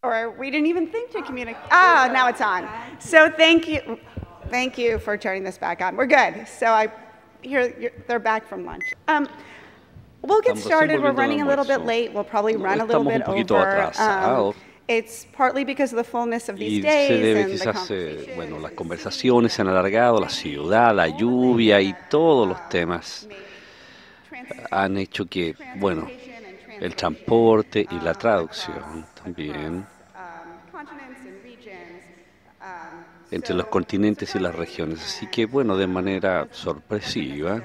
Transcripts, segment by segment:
or we didn't even think to communicate. Ah, now it's on. So thank you for turning this back on. We're good. So they're back from lunch. We'll get started. We're running a little bit late. We'll probably run a little bit over. It's partly because of the fullness of these days. Se debe quizás, bueno, las conversaciones se han alargado, la ciudad, la lluvia y todos los temas han hecho que, bueno, el transporte y la traducción también entre los continentes y las regiones. Así que, bueno, de manera sorpresiva,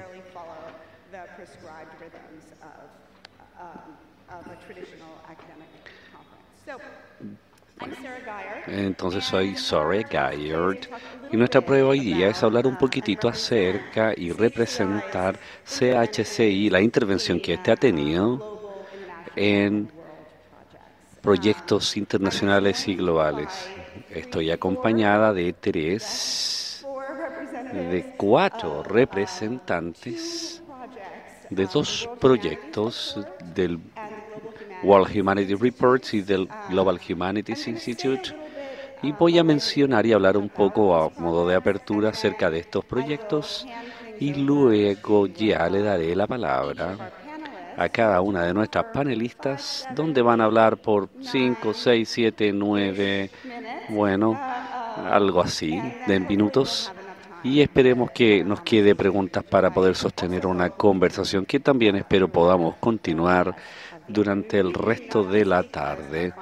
entonces soy Sarah Guyard y nuestra prueba hoy día es hablar un poquitito acerca y representar CHCI, la intervención que este ha tenido en proyectos internacionales y globales. Estoy acompañada de cuatro representantes de dos proyectos del World Humanity Reports y del Global Humanities Institute, y voy a mencionar y hablar un poco a modo de apertura acerca de estos proyectos y luego ya le daré la palabra a cada una de nuestras panelistas, donde van a hablar por 5, 6, 7, 9, bueno, algo así, de minutos. Y esperemos que nos quede preguntas para poder sostener una conversación que también espero podamos continuar durante el resto de la tarde.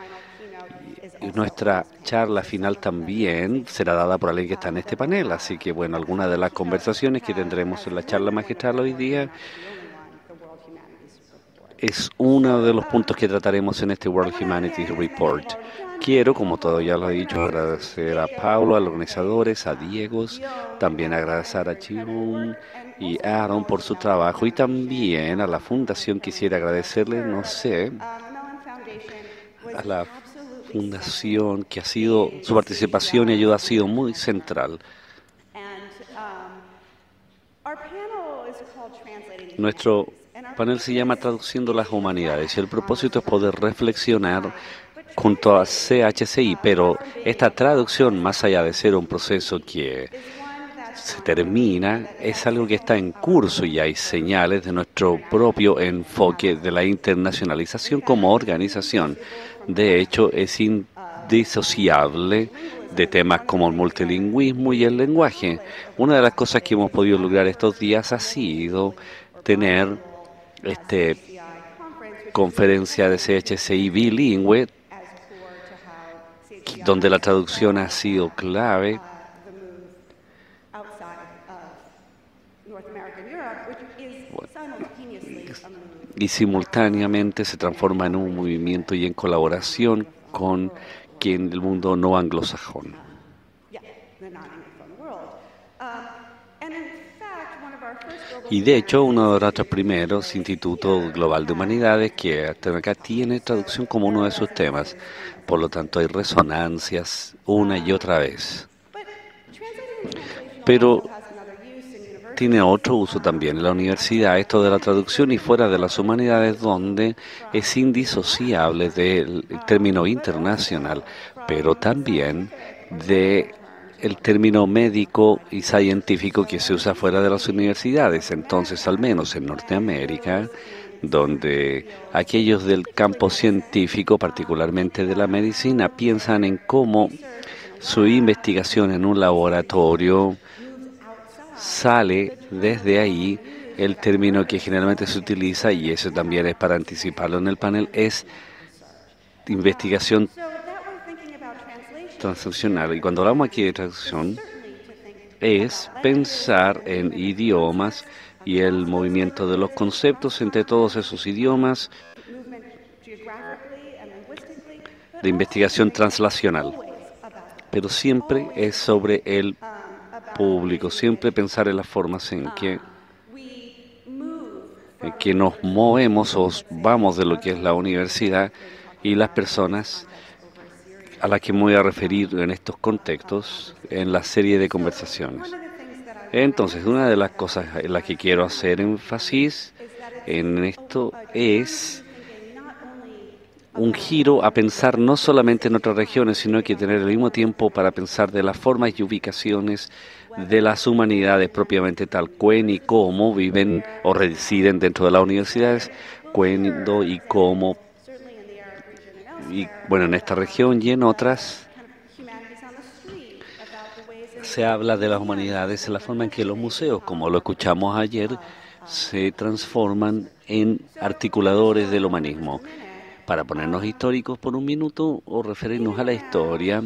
Y nuestra charla final también será dada por alguien que está en este panel, así que bueno, algunas de las conversaciones que tendremos en la charla magistral hoy día es uno de los puntos que trataremos en este World Humanities Report. Quiero, como todo ya lo he dicho, agradecer a Paulo, a los organizadores, a Diego, también agradecer a Chirun y Aaron por su trabajo, y también a la fundación quisiera agradecerle, no sé, a la fundación que ha sido, su participación y ayuda ha sido muy central. Nuestro panel se llama Traduciendo las Humanidades y el propósito es poder reflexionar junto a CHCI, pero esta traducción, más allá de ser un proceso que se termina, es algo que está en curso y hay señales de nuestro propio enfoque de la internacionalización como organización. De hecho, es indisociable de temas como el multilingüismo y el lenguaje. Una de las cosas que hemos podido lograr estos días ha sido tener conferencia de CHCI bilingüe, donde la traducción ha sido clave y simultáneamente se transforma en un movimiento y en colaboración con quien el mundo no anglosajón. Y de hecho, uno de nuestros primeros institutos global de humanidades que acá tiene traducción como uno de sus temas. Por lo tanto, hay resonancias una y otra vez. Pero tiene otro uso también en la universidad, esto de la traducción y fuera de las humanidades, donde es indisociable del término internacional, pero también de el término médico y científico que se usa fuera de las universidades. Entonces, al menos en Norteamérica, donde aquellos del campo científico, particularmente de la medicina, piensan en cómo su investigación en un laboratorio sale desde ahí, el término que generalmente se utiliza, y eso también es para anticiparlo en el panel, es investigación transaccional. Y cuando hablamos aquí de traducción, es pensar en idiomas y el movimiento de los conceptos entre todos esos idiomas de investigación translacional. Pero siempre es sobre el público, siempre pensar en las formas en que nos movemos o vamos de lo que es la universidad y las personas a las que me voy a referir en estos contextos en la serie de conversaciones. Entonces, una de las cosas en las que quiero hacer énfasis en esto es un giro a pensar no solamente en otras regiones, sino que tener el mismo tiempo para pensar de las formas y ubicaciones de las humanidades propiamente tal, cuándo y cómo viven o residen dentro de las universidades, cuándo y cómo, y bueno, en esta región y en otras, se habla de las humanidades en la forma en que los museos, como lo escuchamos ayer, se transforman en articuladores del humanismo. Para ponernos históricos por un minuto o referirnos a la historia,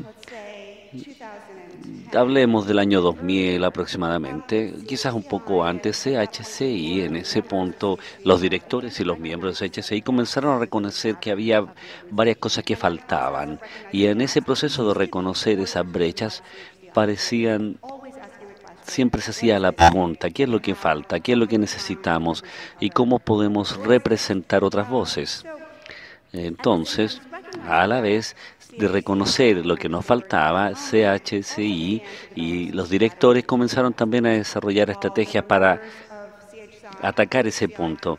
hablemos del año 2000 aproximadamente, quizás un poco antes. CHCI, en ese punto, los directores y los miembros de CHCI comenzaron a reconocer que había varias cosas que faltaban, y en ese proceso de reconocer esas brechas siempre se hacía la pregunta: ¿qué es lo que falta? ¿Qué es lo que necesitamos? ¿Y cómo podemos representar otras voces? Entonces, a la vez de reconocer lo que nos faltaba, CHCI y los directores comenzaron también a desarrollar estrategias para atacar ese punto.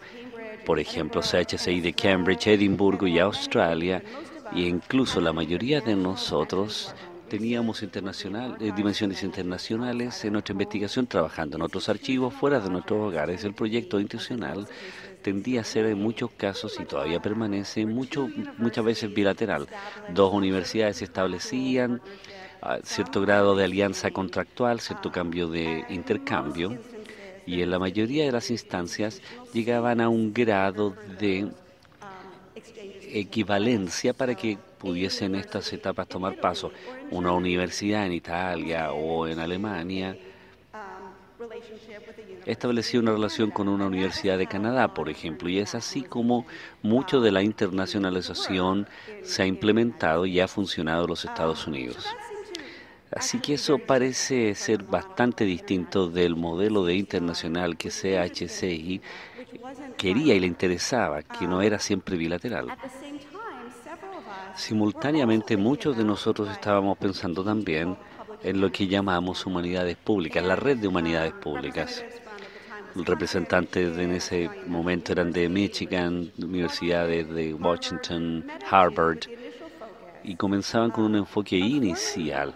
Por ejemplo, CHCI de Cambridge, Edimburgo y Australia, e incluso la mayoría de nosotros teníamos dimensiones internacionales en nuestra investigación, trabajando en otros archivos fuera de nuestros hogares. El proyecto institucional tendía a ser en muchos casos, y todavía permanece, muchas veces bilateral. Dos universidades establecían cierto grado de alianza contractual, cierto cambio de intercambio, y en la mayoría de las instancias llegaban a un grado de equivalencia para que pudiesen estas etapas tomar paso. Una universidad en Italia o en Alemania establecía una relación con una universidad de Canadá, por ejemplo, y es así como mucho de la internacionalización se ha implementado y ha funcionado en los Estados Unidos. Así que eso parece ser bastante distinto del modelo de internacional que CHCI quería y le interesaba, que no era siempre bilateral. Simultáneamente, muchos de nosotros estábamos pensando también en lo que llamamos humanidades públicas, la red de humanidades públicas. Los representantes en ese momento eran de Michigan, universidades de Washington, Harvard, y comenzaban con un enfoque inicial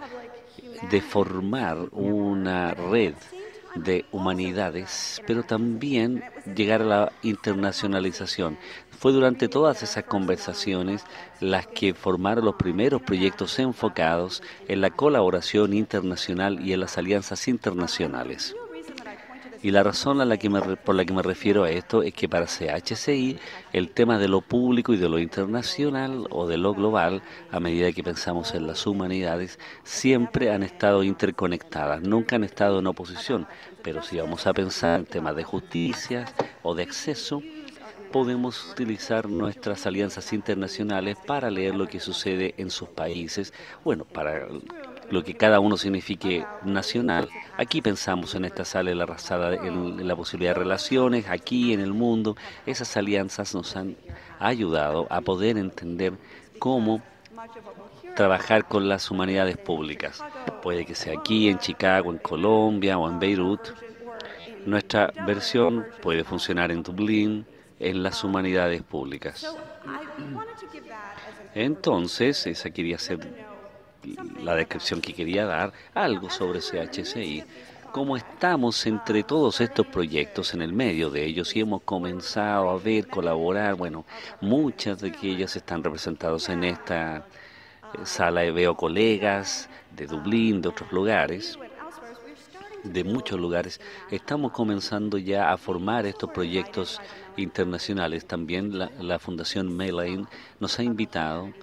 de formar una red de humanidades, pero también llegar a la internacionalización. Fue durante todas esas conversaciones las que formaron los primeros proyectos enfocados en la colaboración internacional y en las alianzas internacionales. Y la razón por la que me refiero a esto es que para CHCI el tema de lo público y de lo internacional o de lo global, a medida que pensamos en las humanidades, siempre han estado interconectadas, nunca han estado en oposición. Pero si vamos a pensar en temas de justicia o de acceso, podemos utilizar nuestras alianzas internacionales para leer lo que sucede en sus países, bueno, para lo que cada uno signifique nacional. Aquí pensamos en esta sala en la posibilidad de relaciones, aquí en el mundo. Esas alianzas nos han ayudado a poder entender cómo trabajar con las humanidades públicas. Puede que sea aquí, en Chicago, en Colombia o en Beirut. Nuestra versión puede funcionar en Dublín, en las humanidades públicas. Entonces, esa quería ser la descripción que quería dar, algo sobre CHCI. Cómo estamos entre todos estos proyectos en el medio de ellos, y hemos comenzado a ver, colaborar, bueno, muchas de ellas están representadas en esta sala. Veo colegas de Dublín, de otros lugares, de muchos lugares. Estamos comenzando ya a formar estos proyectos internacionales. También la Fundación Melaine nos ha invitado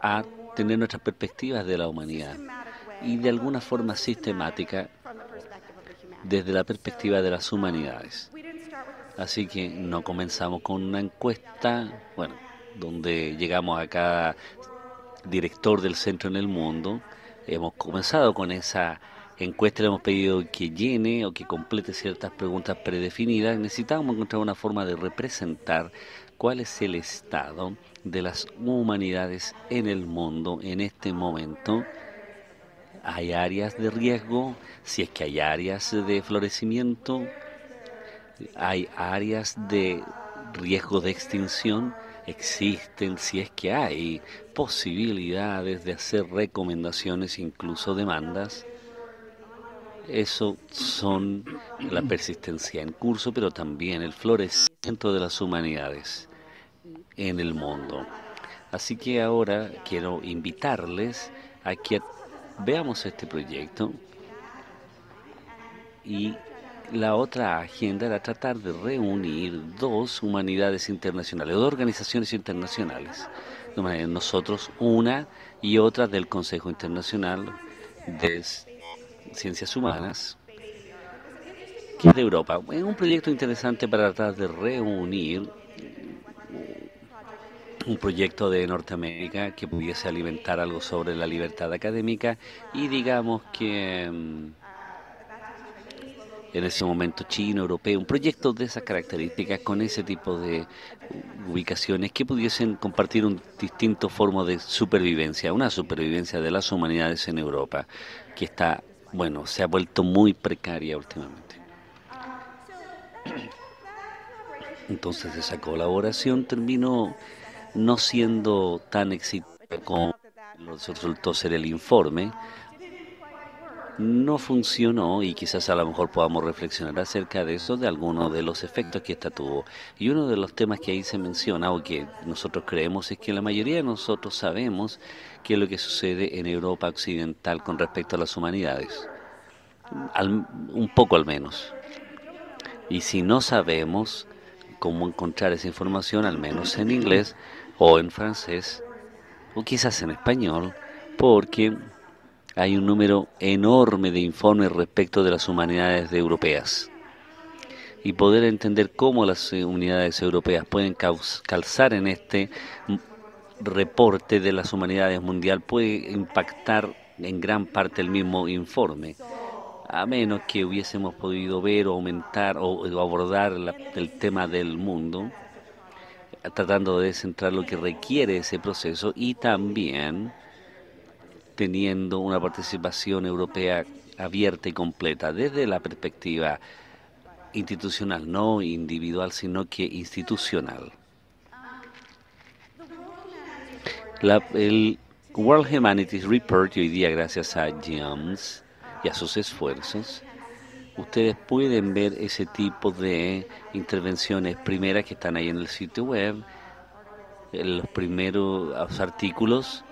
a tener nuestras perspectivas de la humanidad, y de alguna forma sistemática desde la perspectiva de las humanidades. Así que no comenzamos con una encuesta, bueno, donde llegamos a cada director del centro en el mundo. Hemos comenzado con esa encuesta, le hemos pedido que llene o que complete ciertas preguntas predefinidas. Necesitamos encontrar una forma de representar cuál es el estado de las humanidades en el mundo en este momento. ¿Hay áreas de riesgo? Si es que hay áreas de florecimiento, ¿hay áreas de riesgo de extinción? existen, si es que hay posibilidades de hacer recomendaciones, incluso demandas. Eso son la persistencia en curso, pero también el florecimiento de las humanidades en el mundo. Así que ahora quiero invitarles a que veamos este proyecto, y la otra agenda era tratar de reunir dos humanidades internacionales, dos organizaciones internacionales. Nosotros una y otra del Consejo Internacional de Ciencias Humanas, que es de Europa. Es un proyecto interesante para tratar de reunir un proyecto de Norteamérica que pudiese alimentar algo sobre la libertad académica, y digamos que en ese momento chino, europeo, un proyecto de esas características con ese tipo de ubicaciones que pudiesen compartir un distinto forma de supervivencia, una supervivencia de las humanidades en Europa, que está, bueno, se ha vuelto muy precaria últimamente. Entonces esa colaboración terminó no siendo tan exitosa como resultó ser el informe. No funcionó, y quizás a lo mejor podamos reflexionar acerca de eso, de algunos de los efectos que esta tuvo. Y uno de los temas que ahí se menciona, o que nosotros creemos, es que la mayoría de nosotros sabemos qué es lo que sucede en Europa occidental con respecto a las humanidades, un poco al menos. Y si no sabemos cómo encontrar esa información, al menos en inglés o en francés, o quizás en español, porque hay un número enorme de informes respecto de las humanidades europeas. Y poder entender cómo las unidades europeas pueden calzar en este reporte de las humanidades mundial puede impactar en gran parte el mismo informe, a menos que hubiésemos podido ver o aumentar o abordar el tema del mundo, tratando de centrar lo que requiere ese proceso, y también teniendo una participación europea abierta y completa desde la perspectiva institucional, no individual, sino que institucional. El World Humanities Report, y hoy día gracias a James y a sus esfuerzos, ustedes pueden ver ese tipo de intervenciones primeras que están ahí en el sitio web, los primeros artículos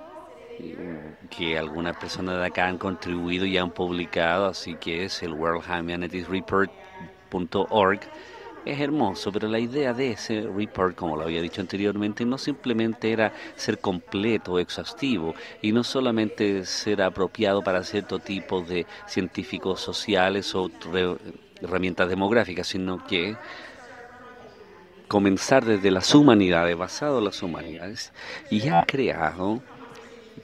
que algunas personas de acá han contribuido y han publicado, así que es el worldhumanitiesreport.org. Es hermoso, pero la idea de ese report, como lo había dicho anteriormente, no simplemente era ser completo o exhaustivo, y no solamente ser apropiado para cierto tipo de científicos sociales o herramientas demográficas, sino que comenzar desde las humanidades, basado en las humanidades, y ha creado,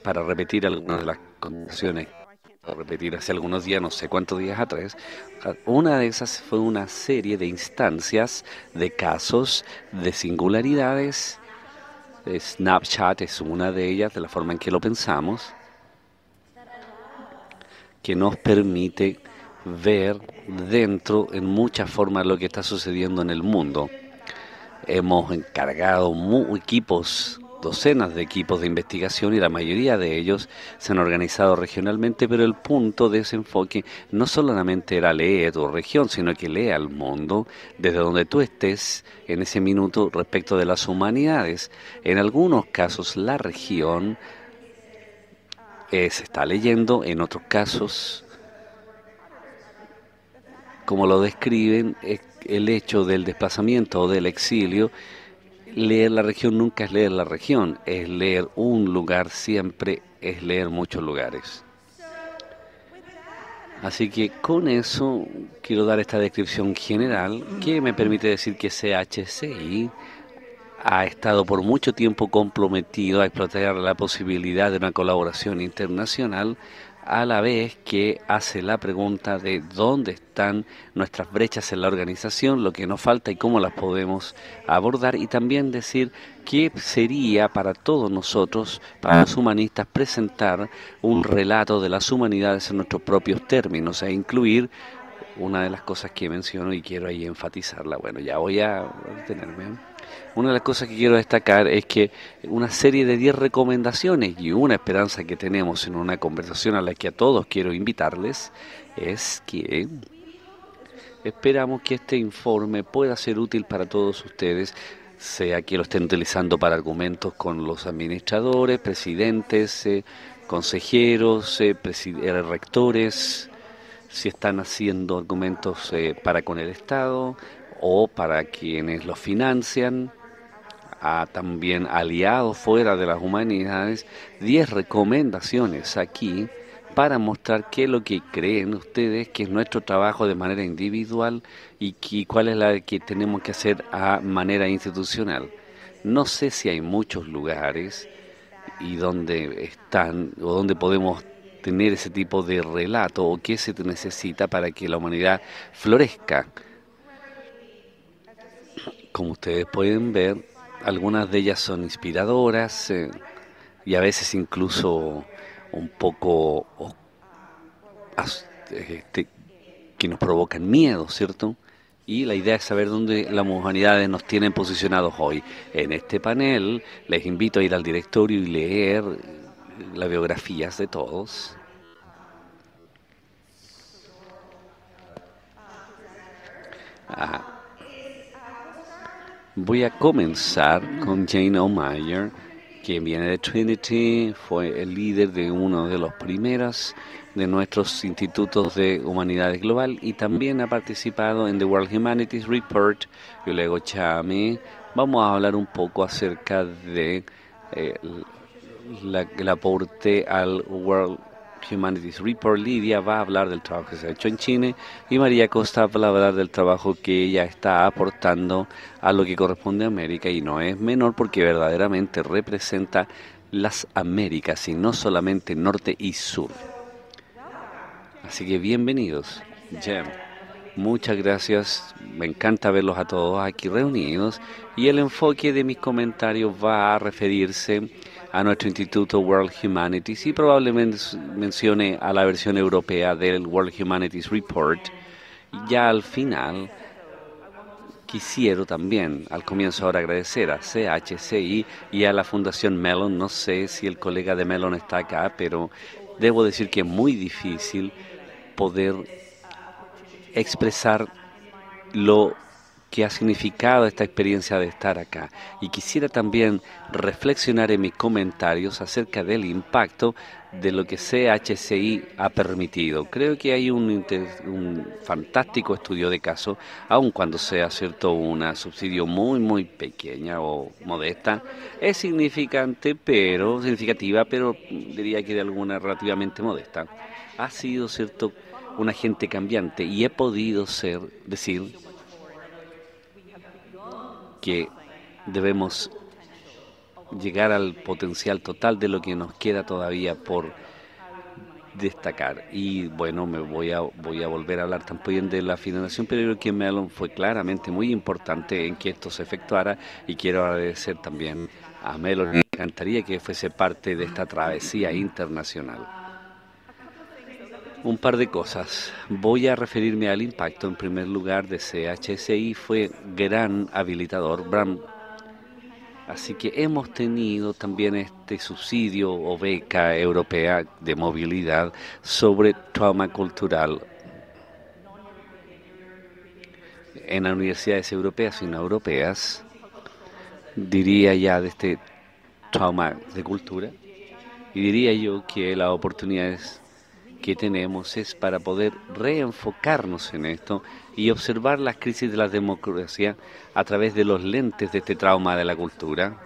para repetir algunas de las condiciones, repetir hace algunos días, no sé cuántos días atrás, una de esas fue una serie de instancias, de casos, de singularidades. Snapchat es una de ellas, de la forma en que lo pensamos, que nos permite ver dentro, en muchas formas, lo que está sucediendo en el mundo. Hemos encargado equipos, docenas de equipos de investigación, y la mayoría de ellos se han organizado regionalmente, pero el punto de ese enfoque no solamente era leer tu región, sino que lea al mundo desde donde tú estés en ese minuto respecto de las humanidades. En algunos casos la región se está leyendo, en otros casos, como lo describen, el hecho del desplazamiento o del exilio. Leer la región nunca es leer la región, es leer un lugar, siempre es leer muchos lugares. Así que con eso quiero dar esta descripción general que me permite decir que CHCI ha estado por mucho tiempo comprometido a explotar la posibilidad de una colaboración internacional, a la vez que hace la pregunta de dónde están nuestras brechas en la organización, lo que nos falta y cómo las podemos abordar, y también decir qué sería para todos nosotros, para los humanistas, presentar un relato de las humanidades en nuestros propios términos, e incluir una de las cosas que menciono y quiero ahí enfatizarla, bueno, ya voy a detenerme. Una de las cosas que quiero destacar es que una serie de 10 recomendaciones y una esperanza que tenemos en una conversación a la que a todos quiero invitarles es que esperamos que este informe pueda ser útil para todos ustedes, sea que lo estén utilizando para argumentos con los administradores, presidentes, consejeros, rectores, si están haciendo argumentos para con el Estado o para quienes los financian, también aliados fuera de las humanidades, 10 recomendaciones aquí para mostrar qué es lo que creen ustedes que es nuestro trabajo de manera individual y cuál es la que tenemos que hacer a manera institucional. No sé si hay muchos lugares y donde están o donde podemos tener ese tipo de relato o qué se necesita para que la humanidad florezca. Como ustedes pueden ver, algunas de ellas son inspiradoras y a veces incluso un poco que nos provocan miedo, ¿cierto? Y la idea es saber dónde las humanidades nos tienen posicionados hoy. En este panel les invito a ir al directorio y leer las biografías de todos. Voy a comenzar con Jane O'Meara, quien viene de Trinity, fue el líder de uno de los primeros de nuestros institutos de humanidades global y también ha participado en The World Humanities Report. Y luego Chami, vamos a hablar un poco acerca de el aporte al World Humanities Report. Lidia va a hablar del trabajo que se ha hecho en Chile y María Costa va a hablar del trabajo que ella está aportando a lo que corresponde a América, y no es menor porque verdaderamente representa las Américas y no solamente norte y sur. Así que bienvenidos. Jem, muchas gracias, me encanta verlos a todos aquí reunidos y el enfoque de mis comentarios va a referirse a nuestro Instituto World Humanities y probablemente mencione a la versión europea del World Humanities Report. Y ya al final, quisiera también, al comienzo ahora, agradecer a CHCI y a la Fundación Mellon. No sé si el colega de Mellon está acá, pero debo decir que es muy difícil poder expresar lo que ha significado esta experiencia de estar acá. Y quisiera también reflexionar en mis comentarios acerca del impacto de lo que CHCI ha permitido. Creo que hay un fantástico estudio de caso, aun cuando sea cierto una subsidio muy pequeña o modesta, es significativa, pero diría que de alguna relativamente modesta. Ha sido cierto un agente cambiante y he podido decir que debemos llegar al potencial total de lo que nos queda todavía por destacar. Y bueno, voy a volver a hablar también de la financiación, pero creo que Mellon fue claramente muy importante en que esto se efectuara y quiero agradecer también a Mellon. Me encantaría que fuese parte de esta travesía internacional. Un par de cosas. Voy a referirme al impacto en primer lugar de CHCI, fue gran habilitador. Así que hemos tenido también este subsidio o beca europea de movilidad sobre trauma cultural en las universidades europeas y no europeas, diría ya de este trauma de cultura, y diría yo que las oportunidades que tenemos es para poder reenfocarnos en esto y observar las crisis de la democracia a través de los lentes de este trauma de la cultura,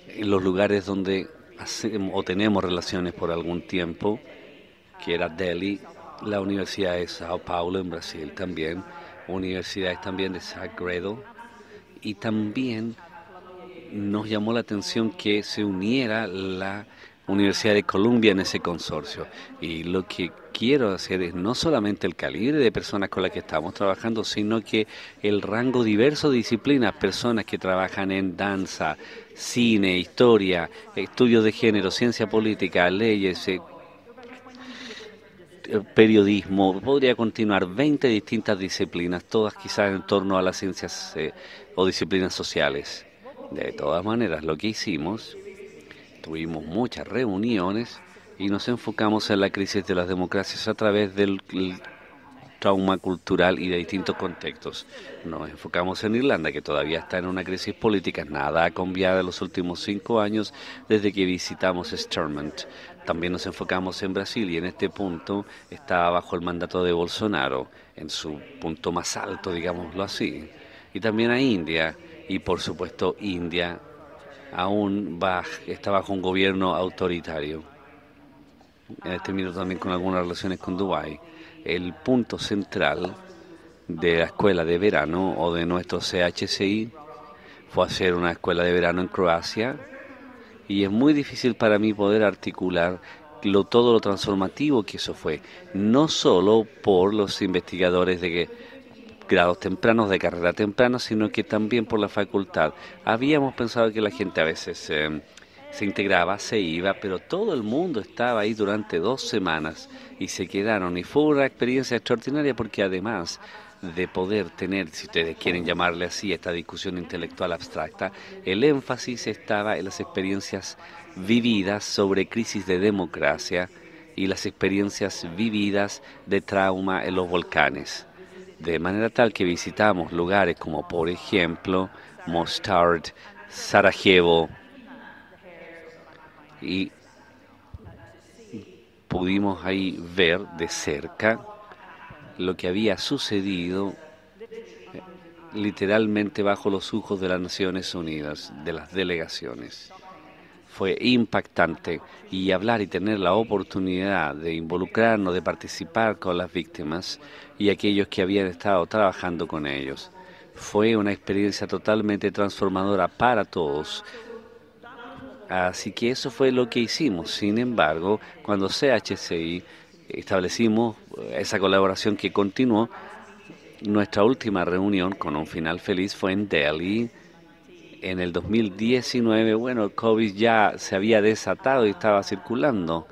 en los lugares donde hacemos o tenemos relaciones por algún tiempo, que era Delhi, la Universidad de Sao Paulo en Brasil también, universidades también de Sagredo, y también nos llamó la atención que se uniera la Universidad de Columbia en ese consorcio. Y lo que quiero hacer es no solamente el calibre de personas con las que estamos trabajando, sino que el rango diverso de disciplinas, personas que trabajan en danza, cine, historia, estudios de género, ciencia política, leyes, periodismo, podría continuar 20 distintas disciplinas, todas quizás en torno a las ciencias o disciplinas sociales. De todas maneras, lo que hicimos, tuvimos muchas reuniones y nos enfocamos en la crisis de las democracias a través del trauma cultural y de distintos contextos. Nos enfocamos en Irlanda, que todavía está en una crisis política. Nada ha cambiado en los últimos 5 años desde que visitamos Stormont. También nos enfocamos en Brasil y en este punto está bajo el mandato de Bolsonaro, en su punto más alto, digámoslo así. Y también a India, y por supuesto India aún está bajo un gobierno autoritario. En este minuto también con algunas relaciones con Dubái. El punto central de la escuela de verano o de nuestro CHCI fue hacer una escuela de verano en Croacia y es muy difícil para mí poder articular todo lo transformativo que eso fue, no solo por los investigadores de grados tempranos, de carrera temprana, sino que también por la facultad. Habíamos pensado que la gente a veces se integraba, se iba, pero todo el mundo estaba ahí durante 2 semanas y se quedaron. Y fue una experiencia extraordinaria porque además de poder tener, si ustedes quieren llamarle así, esta discusión intelectual abstracta, el énfasis estaba en las experiencias vividas sobre crisis de democracia y las experiencias vividas de trauma en los volcanes. De manera tal que visitamos lugares como, por ejemplo, Mostar, Sarajevo, y pudimos ahí ver de cerca lo que había sucedido literalmente bajo los ojos de las Naciones Unidas, de las delegaciones. Fue impactante y hablar y tener la oportunidad de involucrarnos, de participar con las víctimas y aquellos que habían estado trabajando con ellos. Fue una experiencia totalmente transformadora para todos. Así que eso fue lo que hicimos. Sin embargo, cuando CHCI establecimos esa colaboración que continuó, nuestra última reunión con un final feliz fue en Delhi en el 2019. Bueno, el COVID ya se había desatado y estaba circulando,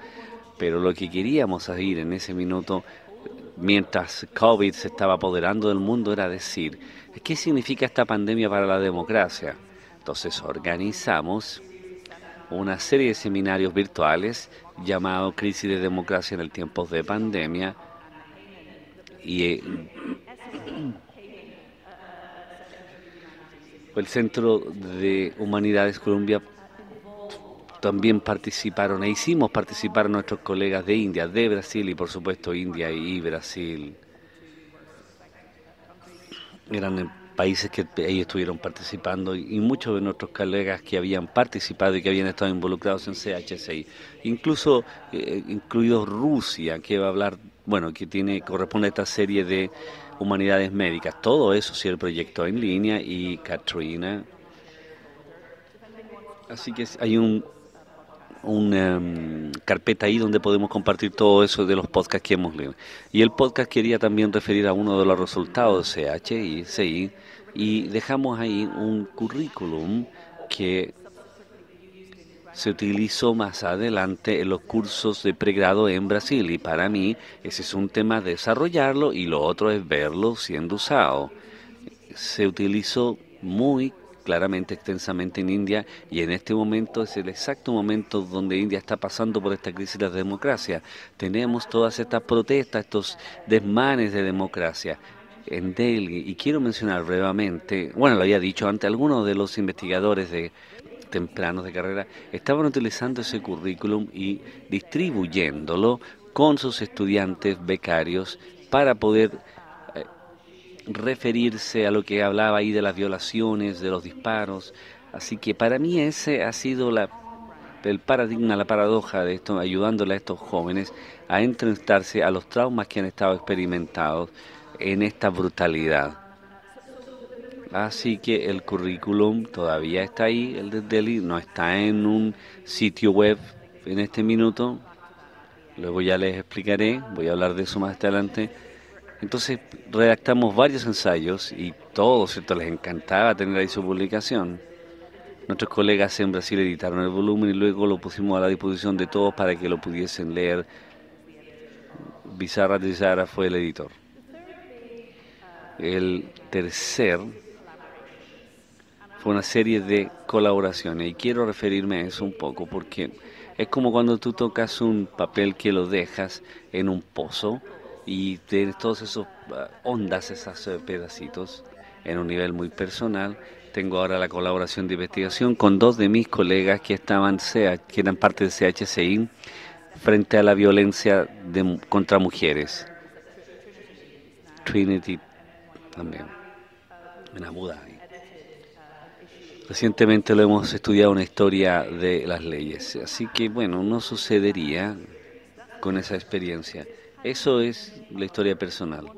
pero lo que queríamos hacer en ese minuto, mientras COVID se estaba apoderando del mundo, era decir, ¿qué significa esta pandemia para la democracia? Entonces organizamos una serie de seminarios virtuales llamado Crisis de Democracia en el tiempos de pandemia y el Centro de Humanidades Columbia también participaron e hicimos participar a nuestros colegas de India, de Brasil y por supuesto India y Brasil. Eran países que ahí estuvieron participando y muchos de nuestros colegas que habían participado y que habían estado involucrados en CHCI, incluso incluido Rusia, que va a hablar, bueno, que corresponde a esta serie de humanidades médicas. Todo eso sí, el proyecto en línea y Katrina. Así que hay una carpeta ahí donde podemos compartir todo eso de los podcasts que hemos leído. Y el podcast quería también referir a uno de los resultados de CHCI y dejamos ahí un currículum que se utilizó más adelante en los cursos de pregrado en Brasil y para mí ese es un tema de desarrollarlo y lo otro es verlo siendo usado. Se utilizó muy claramente, extensamente en India y en este momento es el exacto momento donde India está pasando por esta crisis de la democracia. Tenemos todas estas protestas, estos desmanes de democracia en Delhi y quiero mencionar brevemente, bueno, lo había dicho antes, algunos de los investigadores tempranos de carrera estaban utilizando ese currículum y distribuyéndolo con sus estudiantes becarios para poder referirse a lo que hablaba ahí de las violaciones, de los disparos. Así que para mí ese ha sido el paradigma, la paradoja de esto, ayudándole a estos jóvenes a enfrentarse a los traumas que han estado experimentados en esta brutalidad. Así que el currículum todavía está ahí, el de Delhi, no está en un sitio web en este minuto. Luego ya les explicaré, voy a hablar de eso más adelante. Entonces redactamos varios ensayos y todos, ¿cierto?, les encantaba tener ahí su publicación. Nuestros colegas en Brasil editaron el volumen y luego lo pusimos a la disposición de todos para que lo pudiesen leer Bizarra Tizara fue el editor. El tercer fue una serie de colaboraciones y quiero referirme a eso un poco porque es como cuando tú tocas un papel que lo dejas en un pozo y tienes todos esos ondas, esos pedacitos en un nivel muy personal. Tengo ahora la colaboración de investigación con dos de mis colegas que que eran parte del CHCI frente a la violencia contra mujeres. Trinity también, en Abu Dhabi. Recientemente lo hemos estudiado una historia de las leyes, así que bueno, no sucedería con esa experiencia. Eso es la historia personal.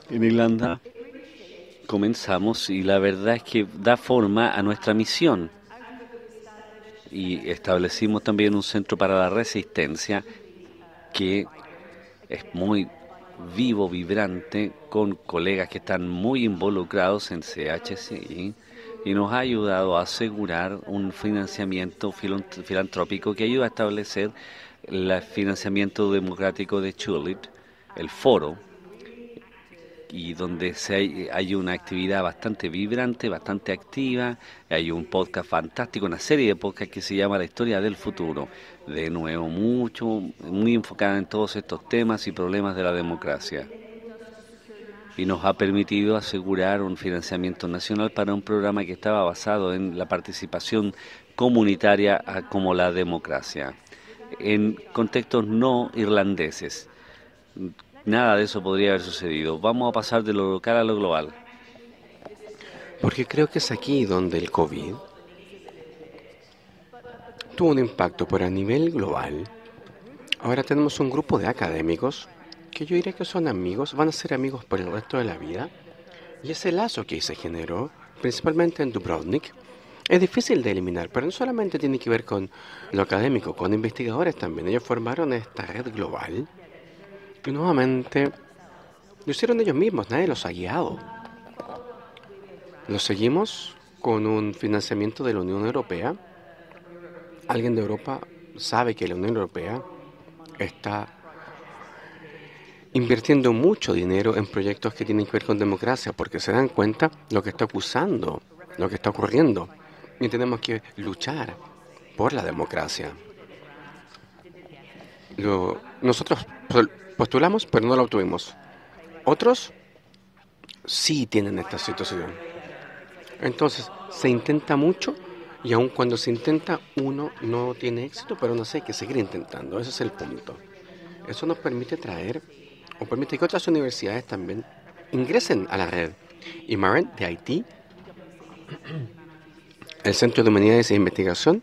En Irlanda comenzamos y la verdad es que da forma a nuestra misión. Y establecimos también un centro para la resistencia que es muy vivo, vibrante, con colegas que están muy involucrados en CHCI y nos ha ayudado a asegurar un financiamiento filantrópico que ayuda a establecer el financiamiento democrático de Tulip, el foro, y donde hay una actividad bastante vibrante, bastante activa. Hay un podcast fantástico, una serie de podcasts que se llama La Historia del Futuro. De nuevo, muy enfocada en todos estos temas y problemas de la democracia. Y nos ha permitido asegurar un financiamiento nacional para un programa que estaba basado en la participación comunitaria como la democracia, en contextos no irlandeses. Nada de eso podría haber sucedido. Vamos a pasar de lo local a lo global. Porque creo que es aquí donde el COVID tuvo un impacto, pero a nivel global. Ahora tenemos un grupo de académicos que yo diría que son amigos, van a ser amigos por el resto de la vida. Y ese lazo que se generó, principalmente en Dubrovnik, es difícil de eliminar, pero no solamente tiene que ver con lo académico, con investigadores también. Ellos formaron esta red global. Y nuevamente, lo hicieron ellos mismos, nadie los ha guiado. Los seguimos con un financiamiento de la Unión Europea. Alguien de Europa sabe que la Unión Europea está invirtiendo mucho dinero en proyectos que tienen que ver con democracia, porque se dan cuenta lo que está acusando, lo que está ocurriendo. Y tenemos que luchar por la democracia. Nosotros postulamos, pero no lo obtuvimos. Otros sí tienen esta situación. Entonces, se intenta mucho y aun cuando se intenta, uno no tiene éxito, pero no sé, hay que seguir intentando. Ese es el punto. Eso nos permite o permite que otras universidades también ingresen a la red. Y Maren, de Haití, el Centro de Humanidades e Investigación,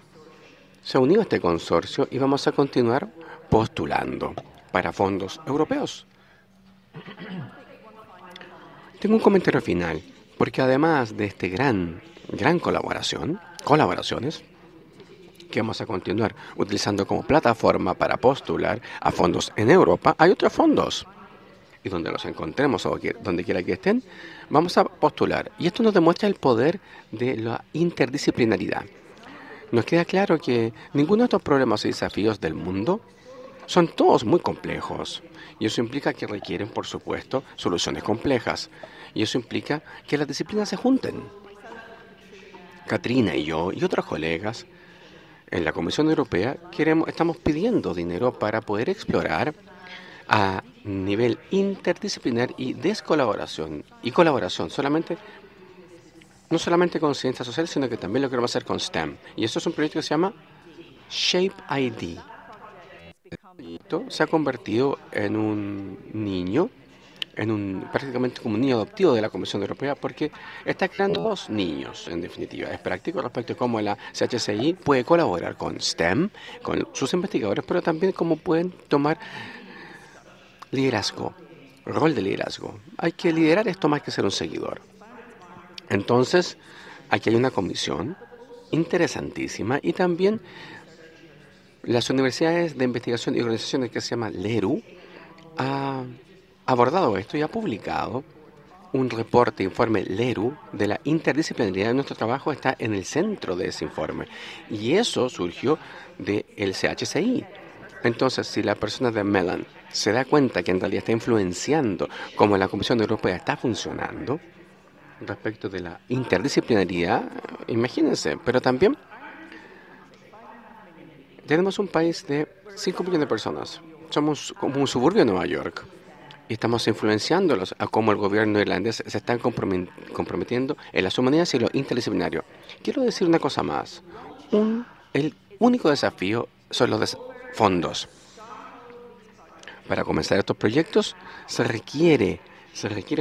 se ha unido a este consorcio y vamos a continuar postulando para fondos europeos. Tengo un comentario final, porque además de este gran colaboraciones, que vamos a continuar utilizando como plataforma para postular a fondos en Europa, hay otros fondos. Y donde los encontremos o donde quiera que estén, vamos a postular. Y esto nos demuestra el poder de la interdisciplinaridad. Nos queda claro que ninguno de estos problemas y desafíos del mundo son todos muy complejos. Y eso implica que requieren, por supuesto, soluciones complejas. Y eso implica que las disciplinas se junten. Katrina y yo y otros colegas en la Comisión Europea estamos pidiendo dinero para poder explorar a nivel interdisciplinar y descolaboración y colaboración, no solamente con ciencias sociales, sino que también lo queremos hacer con STEM. Y esto es un proyecto que se llama Shape ID. Se ha convertido en un niño, prácticamente como un niño adoptivo de la Comisión Europea, porque está creando dos niños, en definitiva. Es práctico respecto a cómo la CHCI puede colaborar con STEM, con sus investigadores, pero también cómo pueden tomar liderazgo, rol de liderazgo. Hay que liderar esto más que ser un seguidor. Entonces, aquí hay una comisión interesantísima y también las universidades de investigación y organizaciones que se llama LERU ha abordado esto y ha publicado un informe LERU de la interdisciplinaridad de nuestro trabajo. Está en el centro de ese informe. Y eso surgió de el CHCI. Entonces, si la persona de Mellon se da cuenta que en realidad está influenciando cómo la Comisión Europea está funcionando respecto de la interdisciplinaridad, imagínense, pero también tenemos un país de 5 millones de personas. Somos como un suburbio de Nueva York. Y estamos influenciándolos a cómo el gobierno irlandés se está comprometiendo en las humanidades y lo interdisciplinario. Quiero decir una cosa más. El único desafío son los fondos. Para comenzar estos proyectos se requiere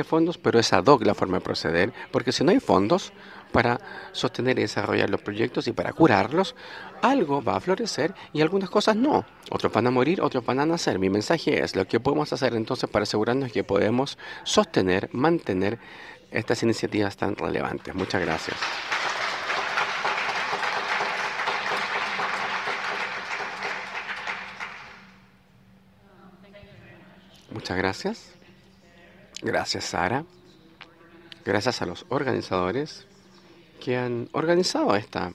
fondos, pero es ad hoc la forma de proceder, porque si no hay fondos para sostener y desarrollar los proyectos y para curarlos, algo va a florecer y algunas cosas no. Otros van a morir, otros van a nacer. Mi mensaje es lo que podemos hacer entonces para asegurarnos que podemos sostener, mantener estas iniciativas tan relevantes. Muchas gracias. Muchas gracias. Gracias, Sara. Gracias a los organizadores que han organizado esta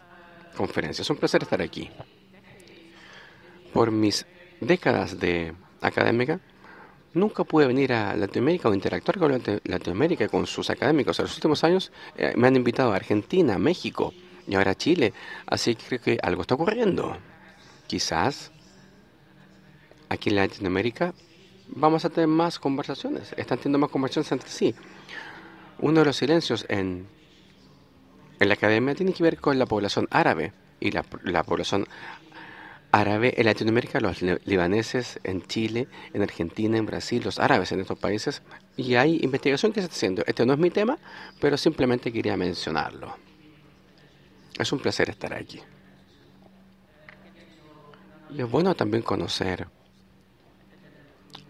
conferencia. Es un placer estar aquí. Por mis décadas de académica, nunca pude venir a Latinoamérica o interactuar con Latinoamérica, con sus académicos. En los últimos años me han invitado a Argentina, México y ahora a Chile. Así que creo que algo está ocurriendo. Quizás aquí en Latinoamérica vamos a tener más conversaciones. Están teniendo más conversaciones entre sí. Uno de los silencios en la academia tiene que ver con la población árabe y la población árabe en Latinoamérica, los libaneses en Chile, en Argentina, en Brasil, los árabes en estos países. Y hay investigación que se está haciendo. Este no es mi tema, pero simplemente quería mencionarlo. Es un placer estar aquí. Y es bueno también conocer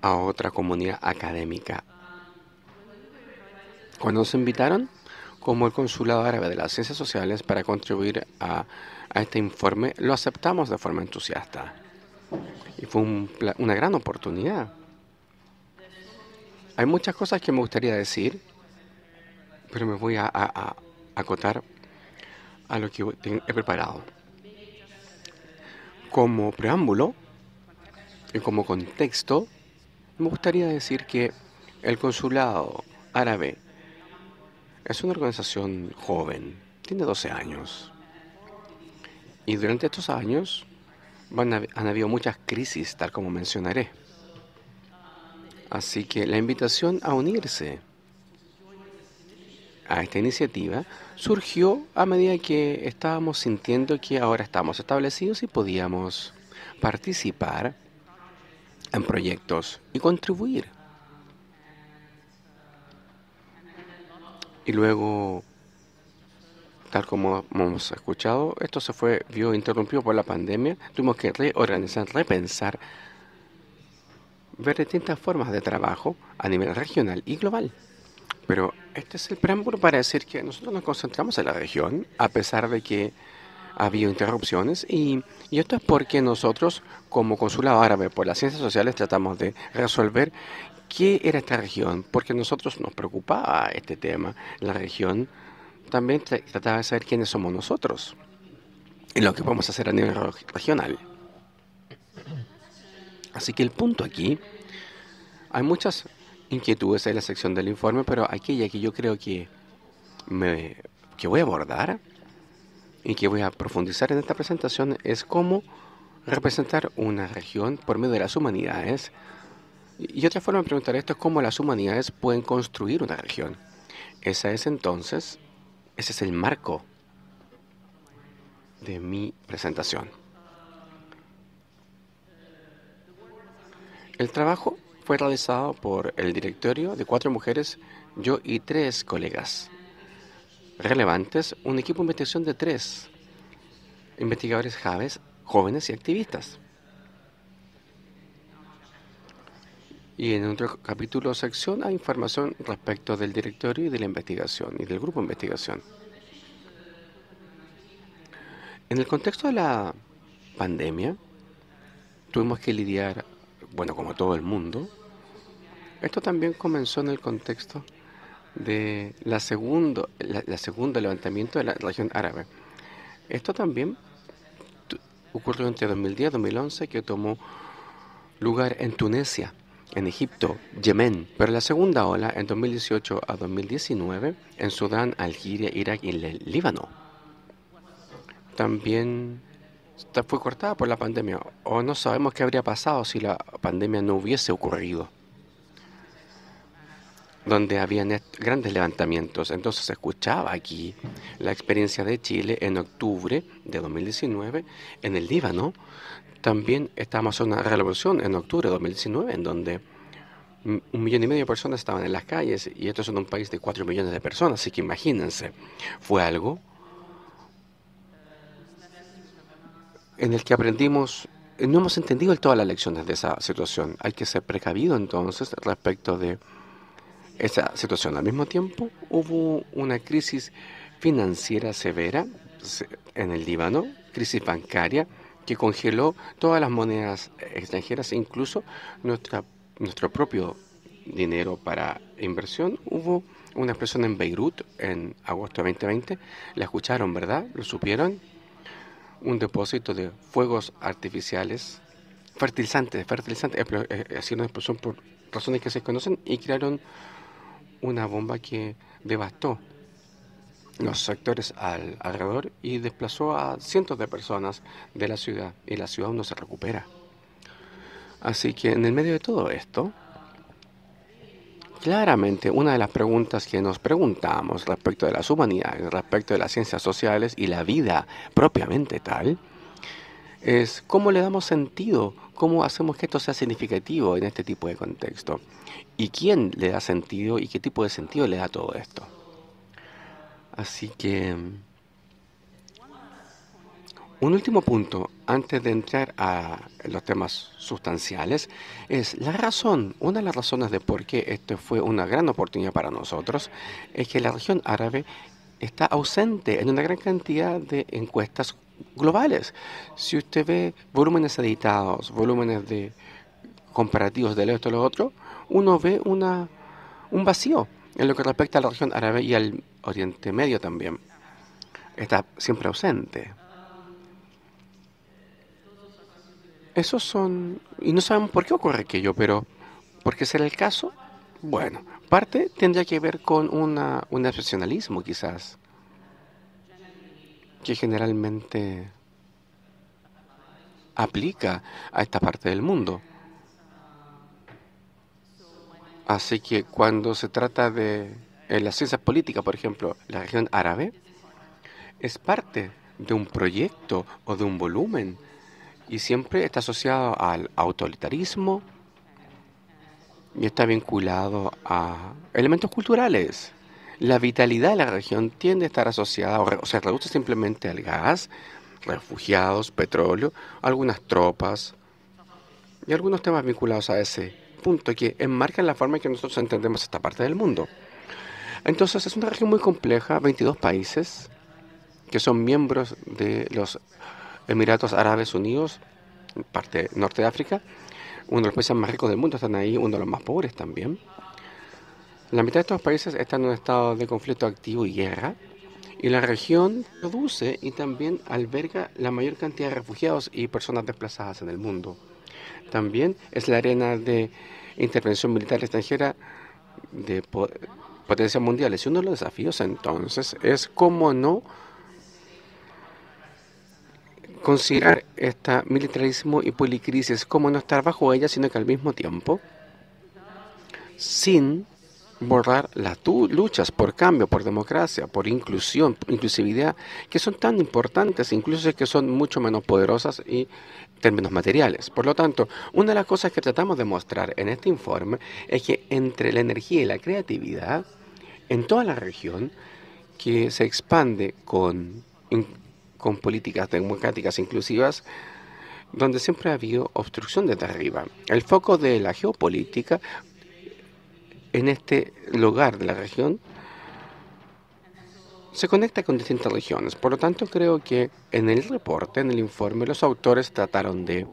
a otra comunidad académica. Cuando nos invitaron, como el Consulado Árabe de las Ciencias Sociales, para contribuir a este informe, lo aceptamos de forma entusiasta. Y fue una gran oportunidad. Hay muchas cosas que me gustaría decir, pero me voy a acotar a lo que he preparado. Como preámbulo y como contexto, me gustaría decir que el Consulado Árabe es una organización joven, tiene 12 años. Y durante estos años han habido muchas crisis, tal como mencionaré. Así que la invitación a unirse a esta iniciativa surgió a medida que estábamos sintiendo que ahora estamos establecidos y podíamos participar en proyectos y contribuir. Y luego, tal como hemos escuchado, esto se vio interrumpido por la pandemia. Tuvimos que reorganizar, repensar, ver distintas formas de trabajo a nivel regional y global. Pero este es el preámbulo para decir que nosotros nos concentramos en la región, a pesar de que ha habido interrupciones, y esto es porque nosotros, como Consulado Árabe por las Ciencias Sociales, tratamos de resolver qué era esta región, porque a nosotros nos preocupaba este tema. La región también trataba de saber quiénes somos nosotros y lo que podemos hacer a nivel regional. Así que el punto aquí, hay muchas inquietudes en la sección del informe, pero aquella que yo creo que voy a abordar y que voy a profundizar en esta presentación es cómo representar una región por medio de las humanidades. Y otra forma de preguntar esto es cómo las humanidades pueden construir una región. Ese es el marco de mi presentación. El trabajo fue realizado por el directorio de 4 mujeres, yo y 3 colegas relevantes, un equipo de investigación de 3 investigadores jóvenes y activistas. Y en otro capítulo o sección hay información respecto del directorio y de la investigación y del grupo de investigación. En el contexto de la pandemia, tuvimos que lidiar, bueno, como todo el mundo. Esto también comenzó en el contexto de la segunda levantamiento de la región árabe. Esto también ocurrió entre 2010 y 2011, que tomó lugar en Tunisia, en Egipto, Yemen, pero la segunda ola en 2018 a 2019 en Sudán, Algeria, Irak y el Líbano. También fue cortada por la pandemia, o no sabemos qué habría pasado si la pandemia no hubiese ocurrido, donde habían grandes levantamientos. Entonces se escuchaba aquí la experiencia de Chile en octubre de 2019 en el Líbano. También estábamos en una revolución en octubre de 2019 en donde 1,5 millones de personas estaban en las calles, y esto es en un país de 4 millones de personas, así que imagínense, fue algo en el que aprendimos. No hemos entendido todas las lecciones de esa situación. Hay que ser precavido entonces respecto de esa situación. Al mismo tiempo, hubo una crisis financiera severa en el Líbano, crisis bancaria, que congeló todas las monedas extranjeras, incluso nuestro propio dinero para inversión. Hubo una explosión en Beirut en agosto de 2020. La escucharon, ¿verdad? ¿Lo supieron? Un depósito de fuegos artificiales, fertilizantes, hicieron una explosión por razones que se conocen y crearon una bomba que devastó los sectores alrededor y desplazó a cientos de personas de la ciudad, y la ciudad aún no se recupera. Así que en el medio de todo esto, claramente una de las preguntas que nos preguntamos respecto de las humanidades, respecto de las ciencias sociales y la vida propiamente tal, es cómo le damos sentido, cómo hacemos que esto sea significativo en este tipo de contexto, y quién le da sentido y qué tipo de sentido le da todo esto. Así que un último punto antes de entrar a los temas sustanciales es la razón. Una de las razones de por qué esto fue una gran oportunidad para nosotros es que la región árabe está ausente en una gran cantidad de encuestas globales. Si usted ve volúmenes editados, volúmenes de comparativos de esto y lo otro, uno ve un vacío en lo que respecta a la región árabe y al Oriente Medio también. Está siempre ausente. Esos son... Y no sabemos por qué ocurre aquello, pero ¿por qué será el caso? Bueno, parte tendría que ver con un excepcionalismo quizás, que generalmente aplica a esta parte del mundo. Así que cuando se trata de las ciencias políticas, por ejemplo, la región árabe es parte de un proyecto o de un volumen, y siempre está asociado al autoritarismo y está vinculado a elementos culturales. La vitalidad de la región tiende a estar asociada o se reduce simplemente al gas, refugiados, petróleo, algunas tropas y algunos temas vinculados a ese punto que enmarcan la forma en que nosotros entendemos esta parte del mundo. Entonces es una región muy compleja, 22 países que son miembros de los Emiratos Árabes Unidos, parte norte de África. Uno de los países más ricos del mundo están ahí, uno de los más pobres también. La mitad de estos países están en un estado de conflicto activo y guerra, y la región produce y también alberga la mayor cantidad de refugiados y personas desplazadas en el mundo. También es la arena de intervención militar extranjera de potencias mundiales. Y uno de los desafíos entonces es cómo no considerar este militarismo y policrisis, cómo no estar bajo ella, sino que al mismo tiempo, sin borrar las luchas por cambio, por democracia, por inclusión, inclusividad, que son tan importantes, incluso que son mucho menos poderosas y términos materiales. Por lo tanto, una de las cosas que tratamos de mostrar en este informe es que entre la energía y la creatividad, en toda la región, que se expande con políticas democráticas inclusivas, donde siempre ha habido obstrucción desde arriba. El foco de la geopolítica en este lugar de la región se conecta con distintas regiones. Por lo tanto, creo que en el reporte, en el informe, los autores trataron de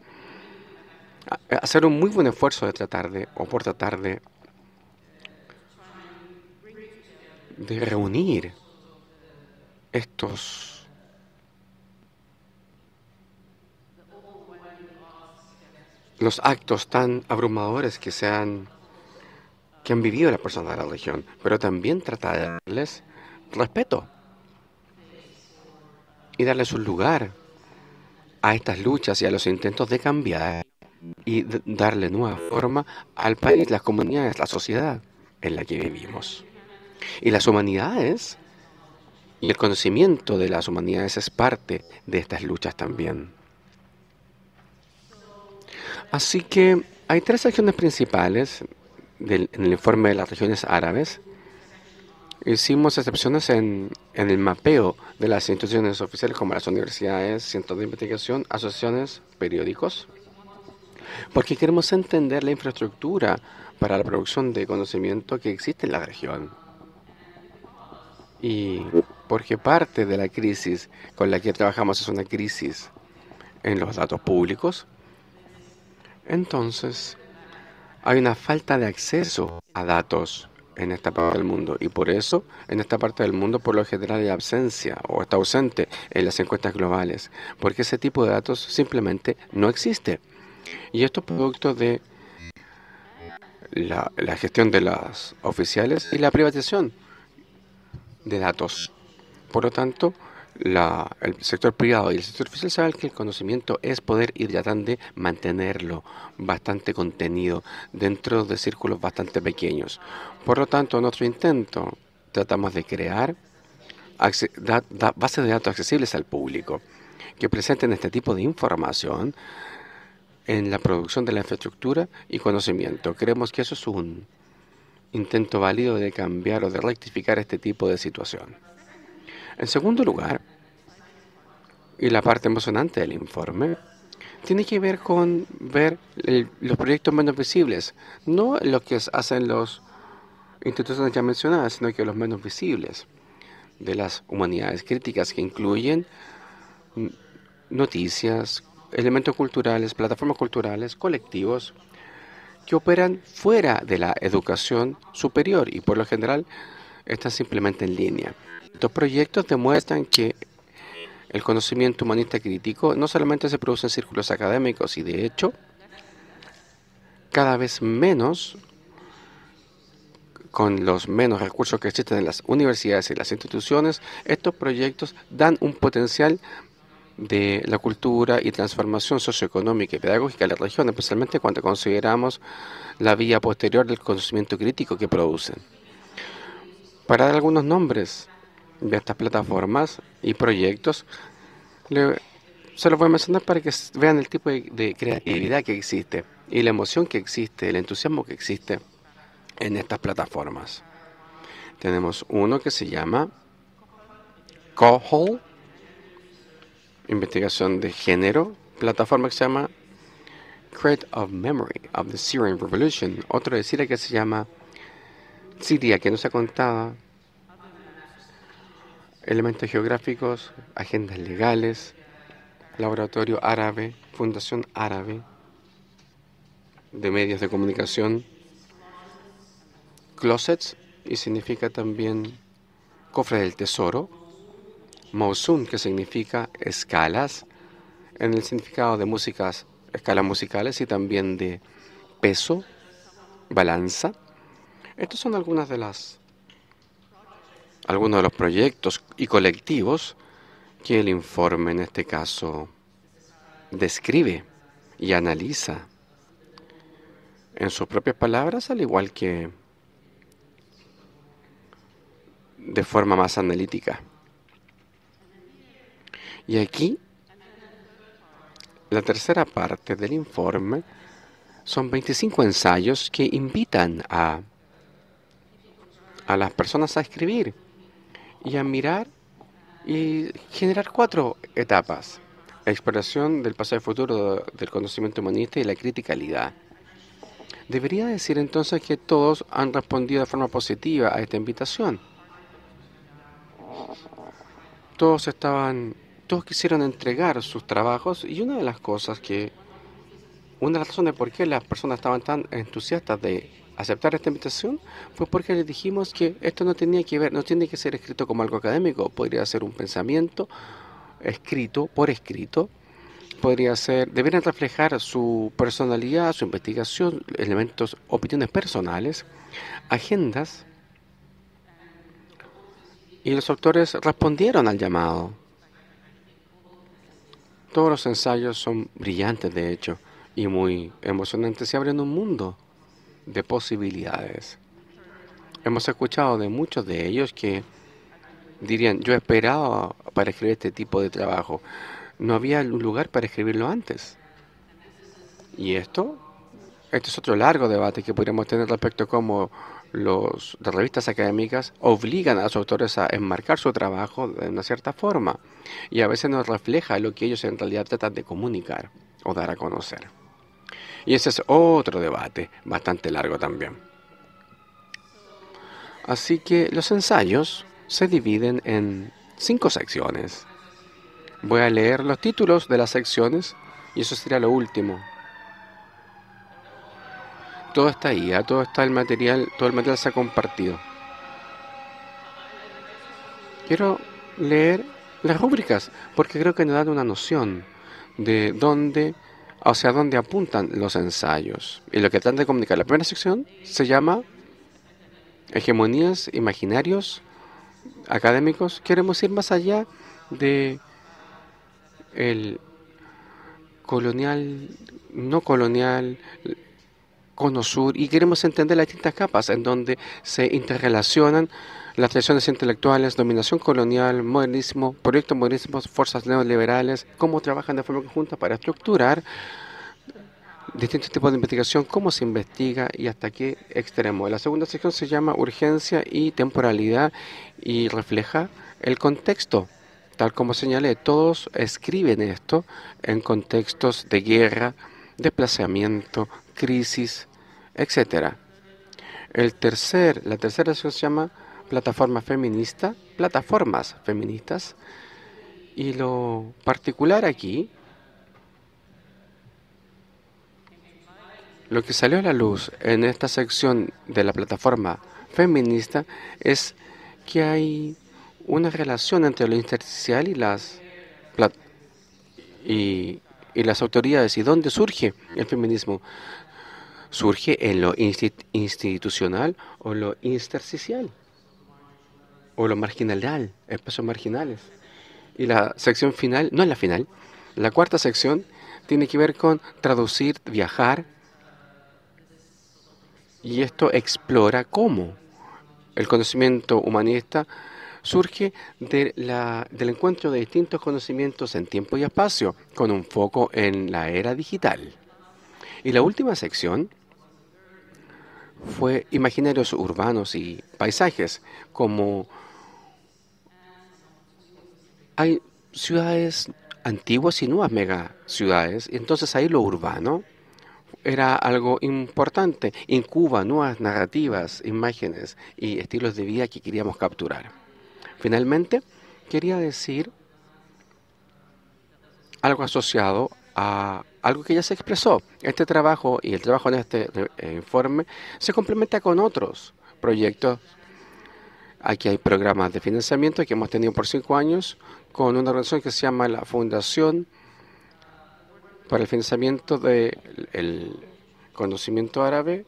hacer un muy buen esfuerzo de tratar de reunir los actos tan abrumadores que han vivido las personas de la región, pero también trata de darles respeto y darles un lugar a estas luchas y a los intentos de cambiar y darle nueva forma al país, las comunidades, la sociedad en la que vivimos. Y las humanidades y el conocimiento de las humanidades es parte de estas luchas también. Así que hay tres acciones principales en el informe de las regiones árabes. Hicimos excepciones en el mapeo de las instituciones oficiales como las universidades, centros de investigación, asociaciones, periódicos, porque queremos entender la infraestructura para la producción de conocimiento que existe en la región. Y porque parte de la crisis con la que trabajamos es una crisis en los datos públicos, entonces hay una falta de acceso a datos en esta parte del mundo, y por eso en esta parte del mundo por lo general hay absencia o está ausente en las encuestas globales, porque ese tipo de datos simplemente no existe. Y esto es producto de la gestión de las oficiales y la privatización de datos. Por lo tanto, el sector privado y el sector oficial saben que el conocimiento es poder ir tratando de mantenerlo bastante contenido dentro de círculos bastante pequeños. Por lo tanto, en nuestro intento tratamos de crear bases de datos accesibles al público que presenten este tipo de información en la producción de la infraestructura y conocimiento. Creemos que eso es un intento válido de cambiar o de rectificar este tipo de situación. En segundo lugar, y la parte emocionante del informe, tiene que ver con ver los proyectos menos visibles, no los que hacen las instituciones ya mencionadas, sino que los menos visibles de las humanidades críticas, que incluyen noticias, elementos culturales, plataformas culturales, colectivos, que operan fuera de la educación superior y por lo general están simplemente en línea. Estos proyectos demuestran que el conocimiento humanista crítico no solamente se produce en círculos académicos y de hecho cada vez menos, con los menos recursos que existen en las universidades y las instituciones, estos proyectos dan un potencial de la cultura y transformación socioeconómica y pedagógica de la región, especialmente cuando consideramos la vía posterior del conocimiento crítico que producen. Para dar algunos nombres de estas plataformas y proyectos, se los voy a mencionar para que vean el tipo de creatividad que existe y la emoción que existe, el entusiasmo que existe en estas plataformas. Tenemos uno que se llama COHOL, investigación de género, plataforma que se llama Create of Memory of the Syrian Revolution, otro de Siria que se llama Siria que no se contaba, elementos geográficos, agendas legales, laboratorio árabe, fundación árabe de medios de comunicación, closets, y significa también cofre del tesoro, Mausun, que significa escalas, en el significado de músicas, escalas musicales y también de peso, balanza. Estos son algunos de los proyectos y colectivos que el informe en este caso describe y analiza en sus propias palabras, al igual que de forma más analítica. Y aquí, la tercera parte del informe son 25 ensayos que invitan a las personas a escribir y a mirar y generar 4 etapas: exploración del pasado y futuro del conocimiento humanista y la criticalidad. Debería decir entonces que todos han respondido de forma positiva a esta invitación. Todos quisieron entregar sus trabajos, y una de las razones por qué las personas estaban tan entusiastas de aceptar esta invitación fue porque les dijimos que esto no tiene que ser escrito como algo académico, podría ser un pensamiento escrito por escrito, podría ser, deberían reflejar su personalidad, su investigación, elementos, opiniones personales, agendas, y los autores respondieron al llamado. Todos los ensayos son brillantes, de hecho, y muy emocionantes. Se abren un mundo de posibilidades. Hemos escuchado de muchos de ellos que dirían, yo esperaba para escribir este tipo de trabajo. No había un lugar para escribirlo antes. Y este es otro largo debate que podríamos tener respecto a cómo las revistas académicas obligan a los autores a enmarcar su trabajo de una cierta forma. Y a veces no refleja lo que ellos en realidad tratan de comunicar o dar a conocer. Y ese es otro debate, bastante largo también. Así que los ensayos se dividen en 5 secciones. Voy a leer los títulos de las secciones y eso sería lo último. Todo está ahí, todo está el material, todo el material se ha compartido. Quiero leer las rúbricas porque creo que nos dan una noción de dónde, hacia dónde apuntan los ensayos y lo que tratan de comunicar. La primera sección se llama Hegemonías, imaginarios, académicos. Queremos ir más allá de el colonial, no colonial, cono sur, y queremos entender las distintas capas en donde se interrelacionan las tradiciones intelectuales, dominación colonial, modernismo, proyectos modernismos, fuerzas neoliberales, cómo trabajan de forma conjunta para estructurar distintos tipos de investigación, cómo se investiga y hasta qué extremo. La segunda sección se llama Urgencia y Temporalidad y refleja el contexto. Tal como señalé, todos escriben esto en contextos de guerra, desplazamiento, crisis, etc. La tercera sección se llama plataformas feministas, y lo particular aquí, lo que salió a la luz en esta sección de la plataforma feminista es que hay una relación entre lo intersticial y las autoridades. ¿Y dónde surge el feminismo? ¿Surge en lo institucional o lo intersticial? ¿O lo marginal, espacios marginales? Y la sección final, no es la final, la cuarta sección tiene que ver con traducir, viajar, y esto explora cómo el conocimiento humanista surge del encuentro de distintos conocimientos en tiempo y espacio, con un foco en la era digital. Y la última sección fue imaginarios urbanos y paisajes, como hay ciudades antiguas y nuevas megaciudades, y entonces ahí lo urbano era algo importante, incuba nuevas narrativas, imágenes y estilos de vida que queríamos capturar. Finalmente, quería decir algo asociado a algo que ya se expresó. Este trabajo y el trabajo en este informe se complementa con otros proyectos. Aquí hay programas de financiamiento que hemos tenido por 5 años con una organización que se llama la Fundación para el Financiamiento del Conocimiento Árabe.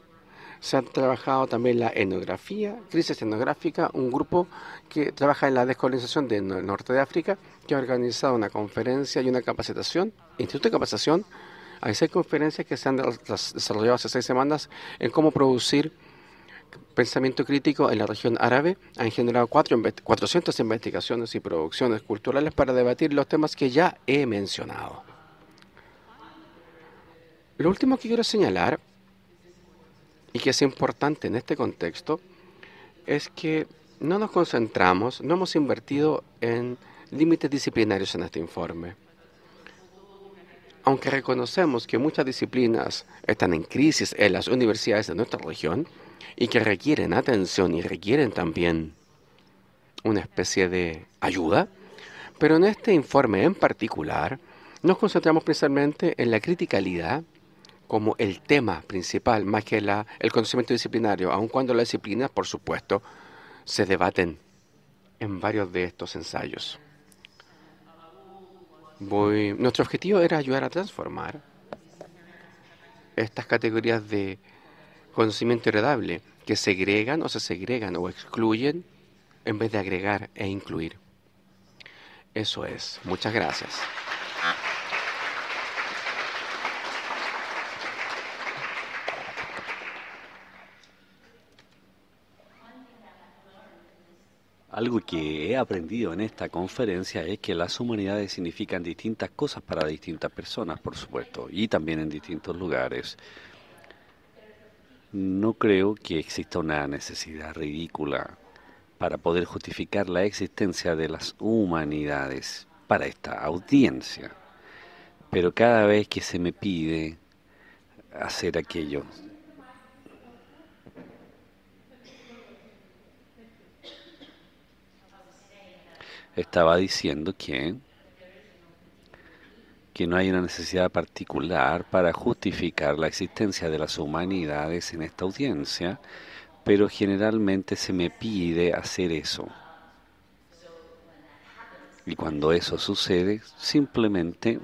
Se ha trabajado también la etnografía, crisis etnográfica, un grupo que trabaja en la descolonización del norte de África, que ha organizado una conferencia y una capacitación, instituto de capacitación. Hay 6 conferencias que se han desarrollado hace 6 semanas en cómo producir pensamiento crítico en la región árabe. Han generado 400 investigaciones y producciones culturales para debatir los temas que ya he mencionado. Lo último que quiero señalar, y que es importante en este contexto, es que no nos concentramos, no hemos invertido en límites disciplinarios en este informe. Aunque reconocemos que muchas disciplinas están en crisis en las universidades de nuestra región y que requieren atención y requieren también una especie de ayuda, pero en este informe en particular nos concentramos principalmente en la criticalidad como el tema principal, más que el conocimiento disciplinario, aun cuando las disciplinas, por supuesto, se debaten en varios de estos ensayos. Nuestro objetivo era ayudar a transformar estas categorías de conocimiento heredable que segregan o se segregan o excluyen en vez de agregar e incluir. Eso es. Muchas gracias. Algo que he aprendido en esta conferencia es que las humanidades significan distintas cosas para distintas personas, por supuesto, y también en distintos lugares. No creo que exista una necesidad ridícula para poder justificar la existencia de las humanidades para esta audiencia. Pero cada vez que se me pide hacer aquello, estaba diciendo que no hay una necesidad particular para justificar la existencia de las humanidades en esta audiencia, pero generalmente se me pide hacer eso. Y cuando eso sucede, simplemente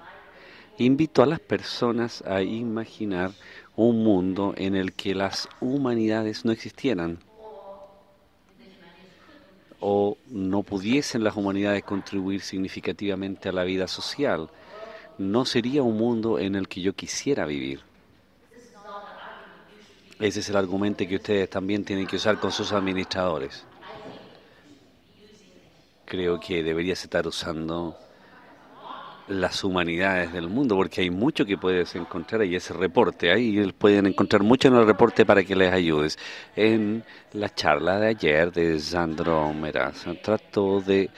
invito a las personas a imaginar un mundo en el que las humanidades no existieran o no pudiesen las humanidades contribuir significativamente a la vida social. No sería un mundo en el que yo quisiera vivir. Ese es el argumento que ustedes también tienen que usar con sus administradores. Creo que deberías estar usando las humanidades del mundo, porque hay mucho que puedes encontrar ahí, ese reporte. Ahí pueden encontrar mucho en el reporte para que les ayudes. En la charla de ayer de Sandro Meraza trató de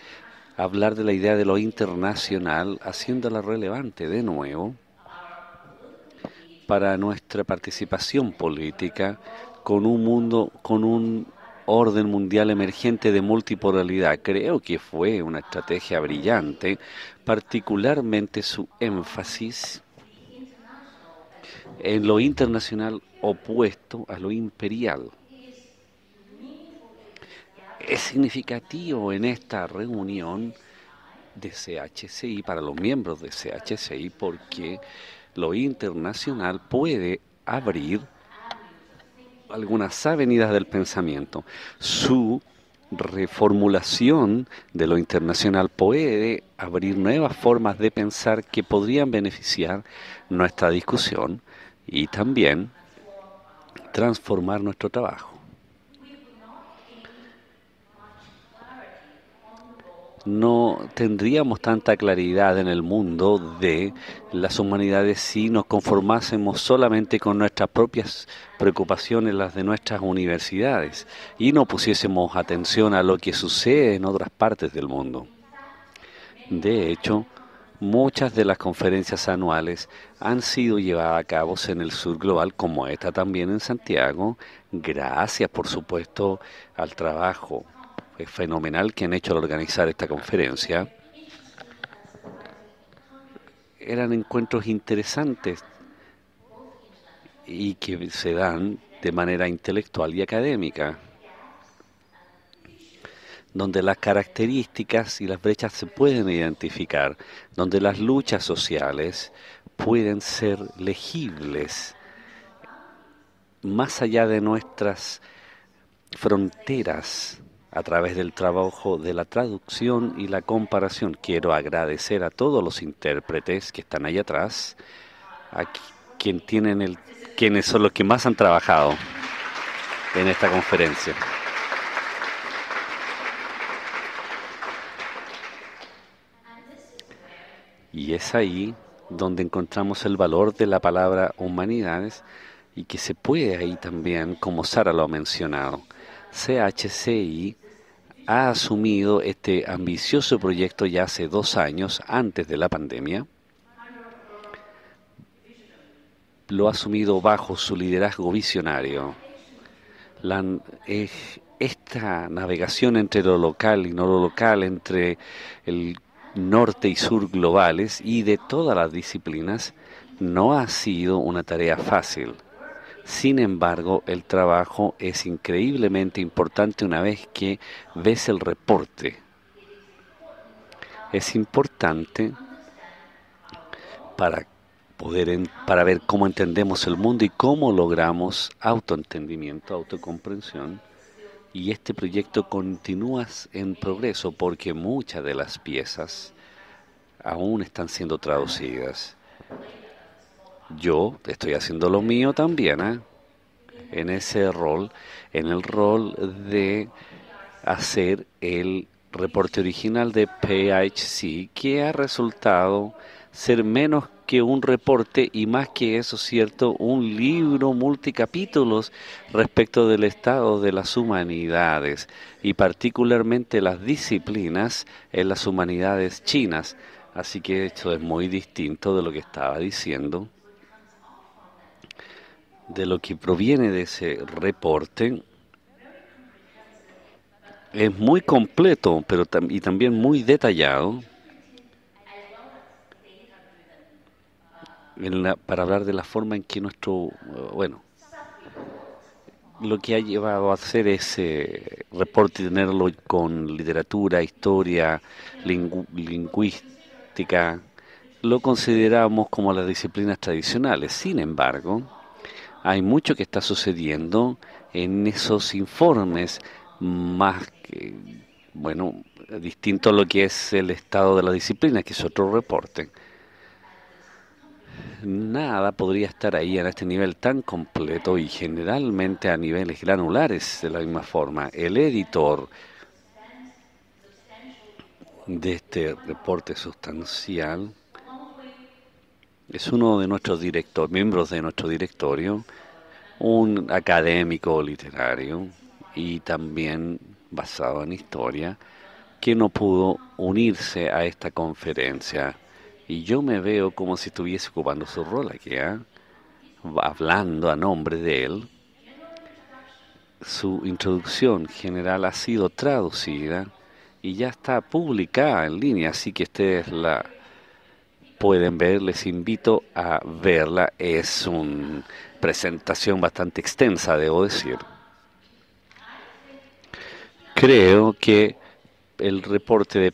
hablar de la idea de lo internacional, haciéndola relevante de nuevo para nuestra participación política con un mundo, con un orden mundial emergente de multipolaridad. Creo que fue una estrategia brillante, particularmente su énfasis en lo internacional opuesto a lo imperial. Es significativo en esta reunión de CHCI, para los miembros de CHCI, porque lo internacional puede abrir algunas avenidas del pensamiento. Su reformulación de lo internacional puede abrir nuevas formas de pensar que podrían beneficiar nuestra discusión y también transformar nuestro trabajo. No tendríamos tanta claridad en el mundo de las humanidades si nos conformásemos solamente con nuestras propias preocupaciones, las de nuestras universidades, y no pusiésemos atención a lo que sucede en otras partes del mundo. De hecho, muchas de las conferencias anuales han sido llevadas a cabo en el sur global, como esta también en Santiago, gracias, por supuesto, al trabajo fenomenal que han hecho al organizar esta conferencia. Eran encuentros interesantes y que se dan de manera intelectual y académica, donde las características y las brechas se pueden identificar, donde las luchas sociales pueden ser legibles más allá de nuestras fronteras, a través del trabajo de la traducción y la comparación. Quiero agradecer a todos los intérpretes que están ahí atrás, a quienes son los que más han trabajado en esta conferencia. Y es ahí donde encontramos el valor de la palabra humanidades y que se puede ahí también, como Sara lo ha mencionado, CHCI ha asumido este ambicioso proyecto ya hace 2 años, antes de la pandemia. Lo ha asumido bajo su liderazgo visionario. Esta navegación entre lo local y no lo local, entre el norte y sur globales y de todas las disciplinas, no ha sido una tarea fácil. Sin embargo, el trabajo es increíblemente importante una vez que ves el reporte. Es importante para para ver cómo entendemos el mundo y cómo logramos autoentendimiento, autocomprensión. Y este proyecto continúa en progreso porque muchas de las piezas aún están siendo traducidas. Yo estoy haciendo lo mío también, en ese rol, en el rol de hacer el reporte original de PHC, que ha resultado ser menos que un reporte y más que eso, cierto, un libro multicapítulos respecto del estado de las humanidades y particularmente las disciplinas en las humanidades chinas. Así que esto es muy distinto de lo que estaba diciendo, de lo que proviene de ese reporte. Es muy completo, pero y también muy detallado para hablar de la forma en que lo que ha llevado a hacer ese reporte y tenerlo con literatura, historia, lingüística, lo consideramos como las disciplinas tradicionales. Sin embargo, hay mucho que está sucediendo en esos informes más que, distinto a lo que es el estado de la disciplina, que es otro reporte. Nada podría estar ahí en este nivel tan completo y generalmente a niveles granulares de la misma forma. El editor de este reporte sustancial es uno de nuestros miembros de nuestro directorio, un académico literario y también basado en historia, que no pudo unirse a esta conferencia. Y yo me veo como si estuviese ocupando su rol aquí, hablando a nombre de él. Su introducción general ha sido traducida y ya está publicada en línea, así que ustedes la pueden ver, les invito a verla. Es una presentación bastante extensa, debo decir. Creo que el reporte de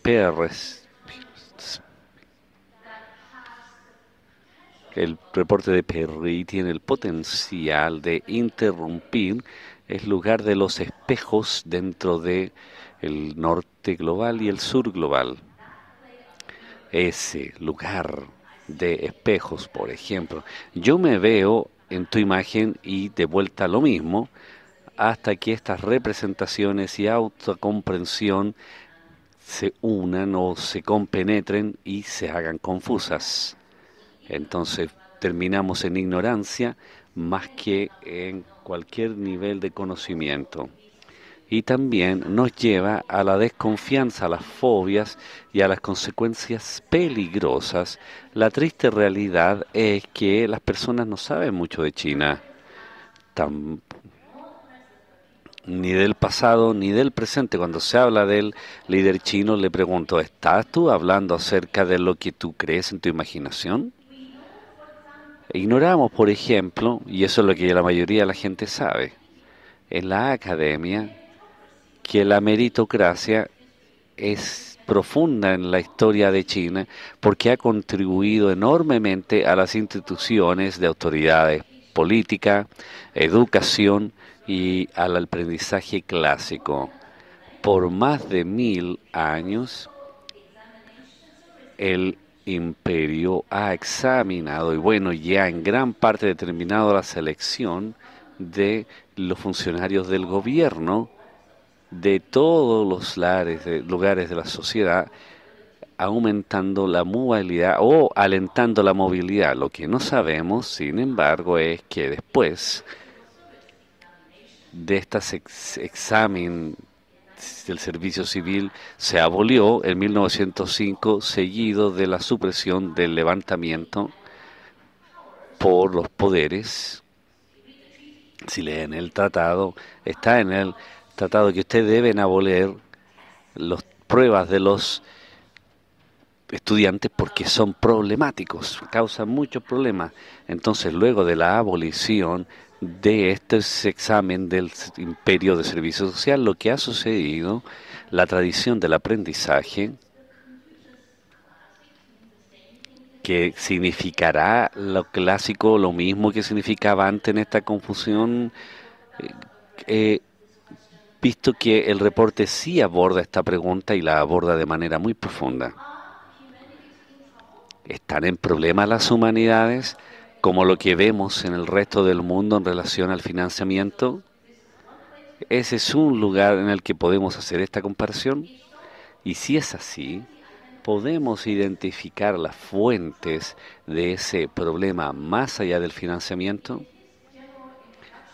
Perry tiene el potencial de interrumpir el lugar de los espejos dentro de el norte global y el sur global. Ese lugar de espejos, por ejemplo, yo me veo en tu imagen y de vuelta a lo mismo, hasta que estas representaciones y autocomprensión se unan o se compenetren y se hagan confusas. Entonces terminamos en ignorancia más que en cualquier nivel de conocimiento. Y también nos lleva a la desconfianza, a las fobias y a las consecuencias peligrosas. La triste realidad es que las personas no saben mucho de China, ni del pasado ni del presente. Cuando se habla del líder chino, le pregunto, ¿estás tú hablando acerca de lo que tú crees en tu imaginación? Ignoramos, por ejemplo, y eso es lo que la mayoría de la gente sabe, en la academia, que la meritocracia es profunda en la historia de China porque ha contribuido enormemente a las instituciones de autoridades política, educación y al aprendizaje clásico. Por más de 1000 años, el imperio ha examinado y ya en gran parte determinado la selección de los funcionarios del gobierno de todos los lugares de la sociedad, aumentando la movilidad o alentando la movilidad. Lo que no sabemos, sin embargo, es que después de este examen del servicio civil se abolió en 1905, seguido de la supresión del levantamiento por los poderes. Si leen el tratado, está en el tratado que ustedes deben abolir las pruebas de los estudiantes porque son problemáticos, causan muchos problemas. Entonces, luego de la abolición de este examen del imperio de servicio social, lo que ha sucedido, la tradición del aprendizaje, que significará lo clásico, lo mismo que significaba antes en esta confusión, visto que el reporte sí aborda esta pregunta y la aborda de manera muy profunda. ¿Están en problemas las humanidades como lo que vemos en el resto del mundo en relación al financiamiento? Ese es un lugar en el que podemos hacer esta comparación. Y si es así, podemos identificar las fuentes de ese problema más allá del financiamiento.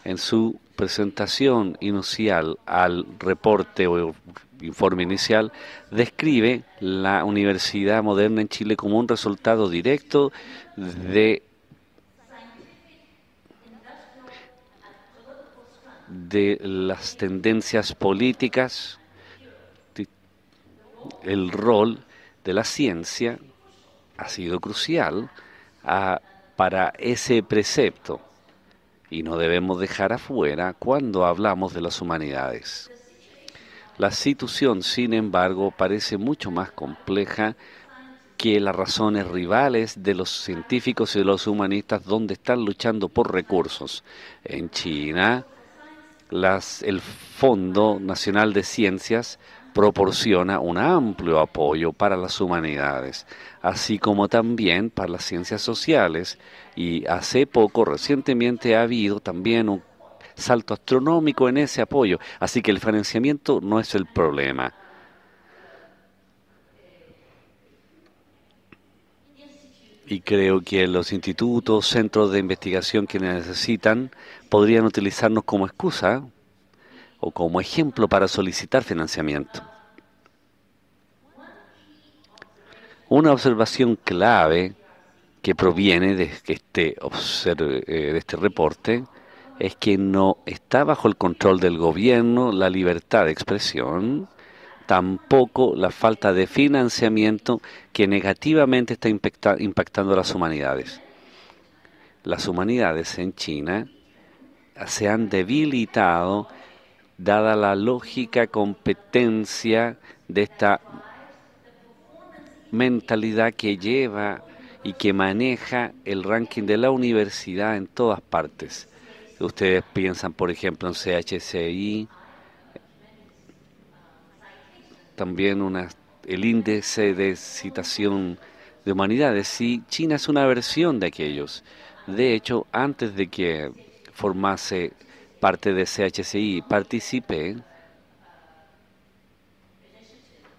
En su presentación inicial al reporte o informe inicial, describe la universidad moderna en Chile como un resultado directo de las tendencias políticas, el rol de la ciencia ha sido crucial para ese precepto y no debemos dejar afuera cuando hablamos de las humanidades. La situación, sin embargo, parece mucho más compleja que las razones rivales de los científicos y de los humanistas donde están luchando por recursos. En China, el Fondo Nacional de Ciencias proporciona un amplio apoyo para las humanidades, así como también para las ciencias sociales, y hace poco, recientemente, ha habido también un salto astronómico en ese apoyo, así que el financiamiento no es el problema. Y creo que los institutos, centros de investigación que necesitan, podrían utilizarnos como excusa o como ejemplo para solicitar financiamiento. Una observación clave que proviene de este reporte es que no está bajo el control del gobierno la libertad de expresión, tampoco la falta de financiamiento que negativamente está impactando a las humanidades. Las humanidades en China se han debilitado dada la lógica competencia de esta mentalidad que lleva y que maneja el ranking de la universidad en todas partes. Ustedes piensan, por ejemplo, en CHCI, también el índice de citación de humanidades. Sí, China es una versión de aquellos. De hecho, antes de que formase parte de CHCI, participé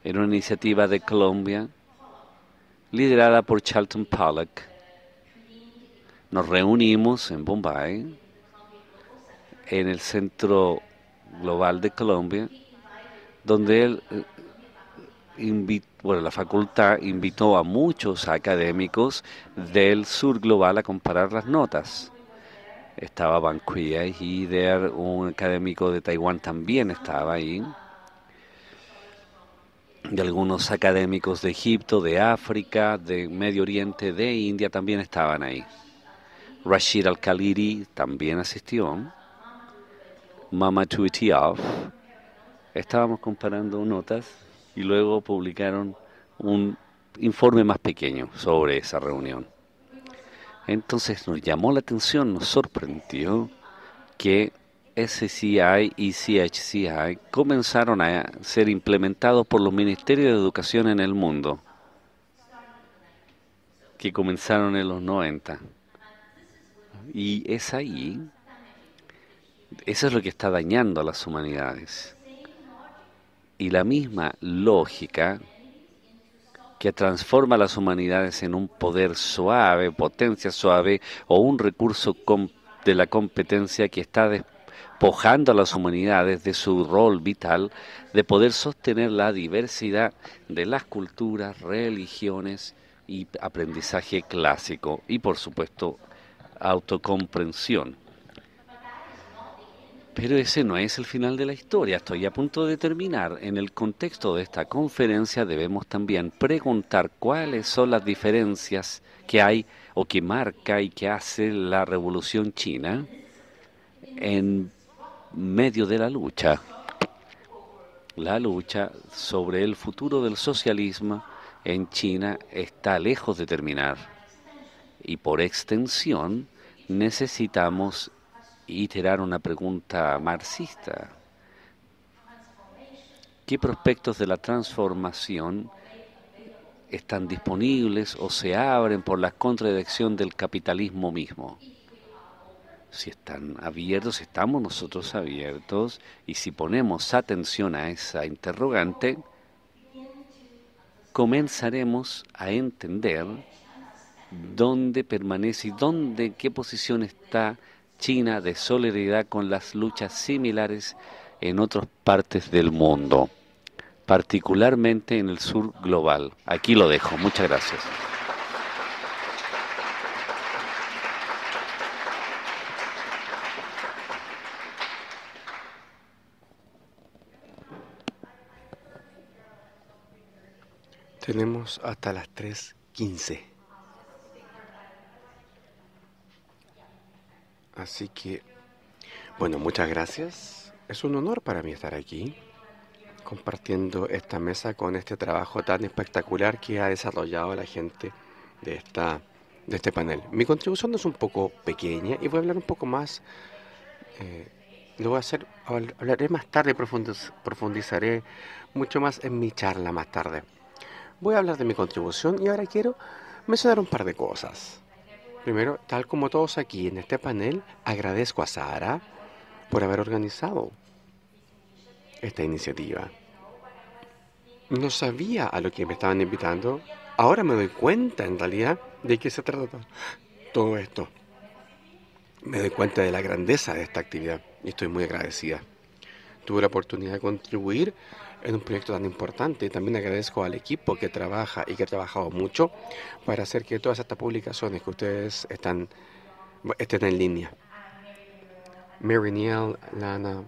en una iniciativa de Colombia liderada por Charlton Pollock. Nos reunimos en Bombay, en el Centro Global de Colombia, donde él la facultad invitó a muchos académicos del sur global a comparar las notas. Estaba Ban Kuei-hsieh, un académico de Taiwán también estaba ahí, y algunos académicos de Egipto, de África, de Medio Oriente, de India también estaban ahí. Rashid Al-Khalili también asistió. Mamadou Diop. Estábamos comparando notas y luego publicaron un informe más pequeño sobre esa reunión. Entonces nos llamó la atención, nos sorprendió que SCI y CHCI comenzaron a ser implementados por los ministerios de educación en el mundo, que comenzaron en los 90. Y eso es lo que está dañando a las humanidades. Y la misma lógica que transforma a las humanidades en un poder suave, potencia suave, o un recurso de la competencia que está despojando a las humanidades de su rol vital de poder sostener la diversidad de las culturas, religiones y aprendizaje clásico, y por supuesto autocomprensión. Pero ese no es el final de la historia. Estoy a punto de terminar. En el contexto de esta conferencia debemos también preguntar cuáles son las diferencias que hay o que marca y que hace la Revolución China en medio de la lucha. La lucha sobre el futuro del socialismo en China está lejos de terminar. Y por extensión, necesitamos iterar una pregunta marxista. ¿Qué prospectos de la transformación están disponibles o se abren por la contradicción del capitalismo mismo? Si están abiertos, estamos nosotros abiertos, y si ponemos atención a esa interrogante, comenzaremos a entender dónde permanece y dónde, en qué posición está China de solidaridad con las luchas similares en otras partes del mundo, particularmente en el sur global. Aquí lo dejo. Muchas gracias. Tenemos hasta las 3:15. Así que, bueno, muchas gracias. Es un honor para mí estar aquí, compartiendo esta mesa con este trabajo tan espectacular que ha desarrollado la gente de este panel. Mi contribución es un poco pequeña y voy a hablar un poco más. Lo voy a hacer, hablaré más tarde, profundizaré mucho más en mi charla más tarde. Voy a hablar de mi contribución y ahora quiero mencionar un par de cosas. Primero, tal como todos aquí en este panel, agradezco a Sara por haber organizado esta iniciativa. No sabía a lo que me estaban invitando. Ahora me doy cuenta, en realidad, de qué se trata todo esto. Me doy cuenta de la grandeza de esta actividad y estoy muy agradecida. Tuve la oportunidad de contribuir en un proyecto tan importante. También agradezco al equipo que trabaja y que ha trabajado mucho para hacer que todas estas publicaciones que ustedes estén en línea. Mary Neal, Lana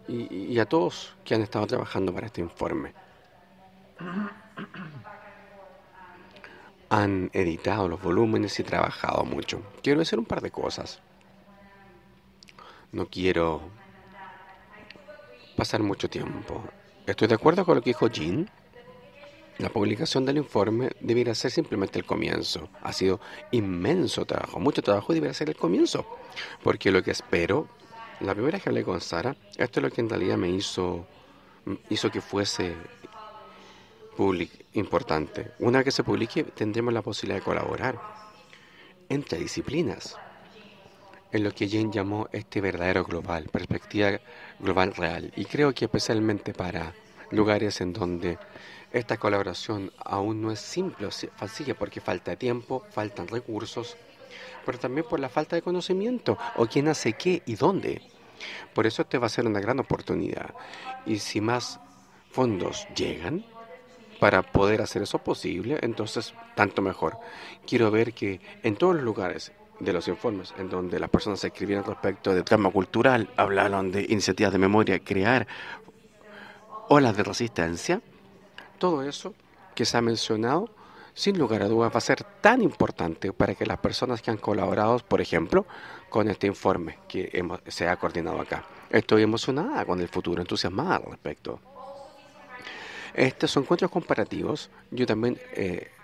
y a todos que han estado trabajando para este informe. Han editado los volúmenes y trabajado mucho. Quiero decir un par de cosas. No quiero pasar mucho tiempo. Estoy de acuerdo con lo que dijo Jean. La publicación del informe debiera ser simplemente el comienzo. Ha sido inmenso trabajo, mucho trabajo, y debiera ser el comienzo. Porque lo que espero, la primera vez que hablé con Sara, esto es lo que en realidad me hizo que fuese importante. Una vez que se publique, tendremos la posibilidad de colaborar entre disciplinas en lo que Jean llamó este verdadero global, perspectiva global real. Y creo que especialmente para lugares en donde esta colaboración aún no es simple o sencilla, porque falta tiempo, faltan recursos, pero también por la falta de conocimiento, o quién hace qué y dónde. Por eso este va a ser una gran oportunidad. Y si más fondos llegan para poder hacer eso posible, entonces tanto mejor. Quiero ver que en todos los lugares de los informes en donde las personas escribieron respecto de trama cultural, hablaron de iniciativas de memoria, crear olas de resistencia, todo eso que se ha mencionado, sin lugar a dudas, va a ser tan importante para que las personas que han colaborado, por ejemplo, con este informe que se ha coordinado acá. Estoy emocionada con el futuro, entusiasmada al respecto. Estos encuentros comparativos, yo también,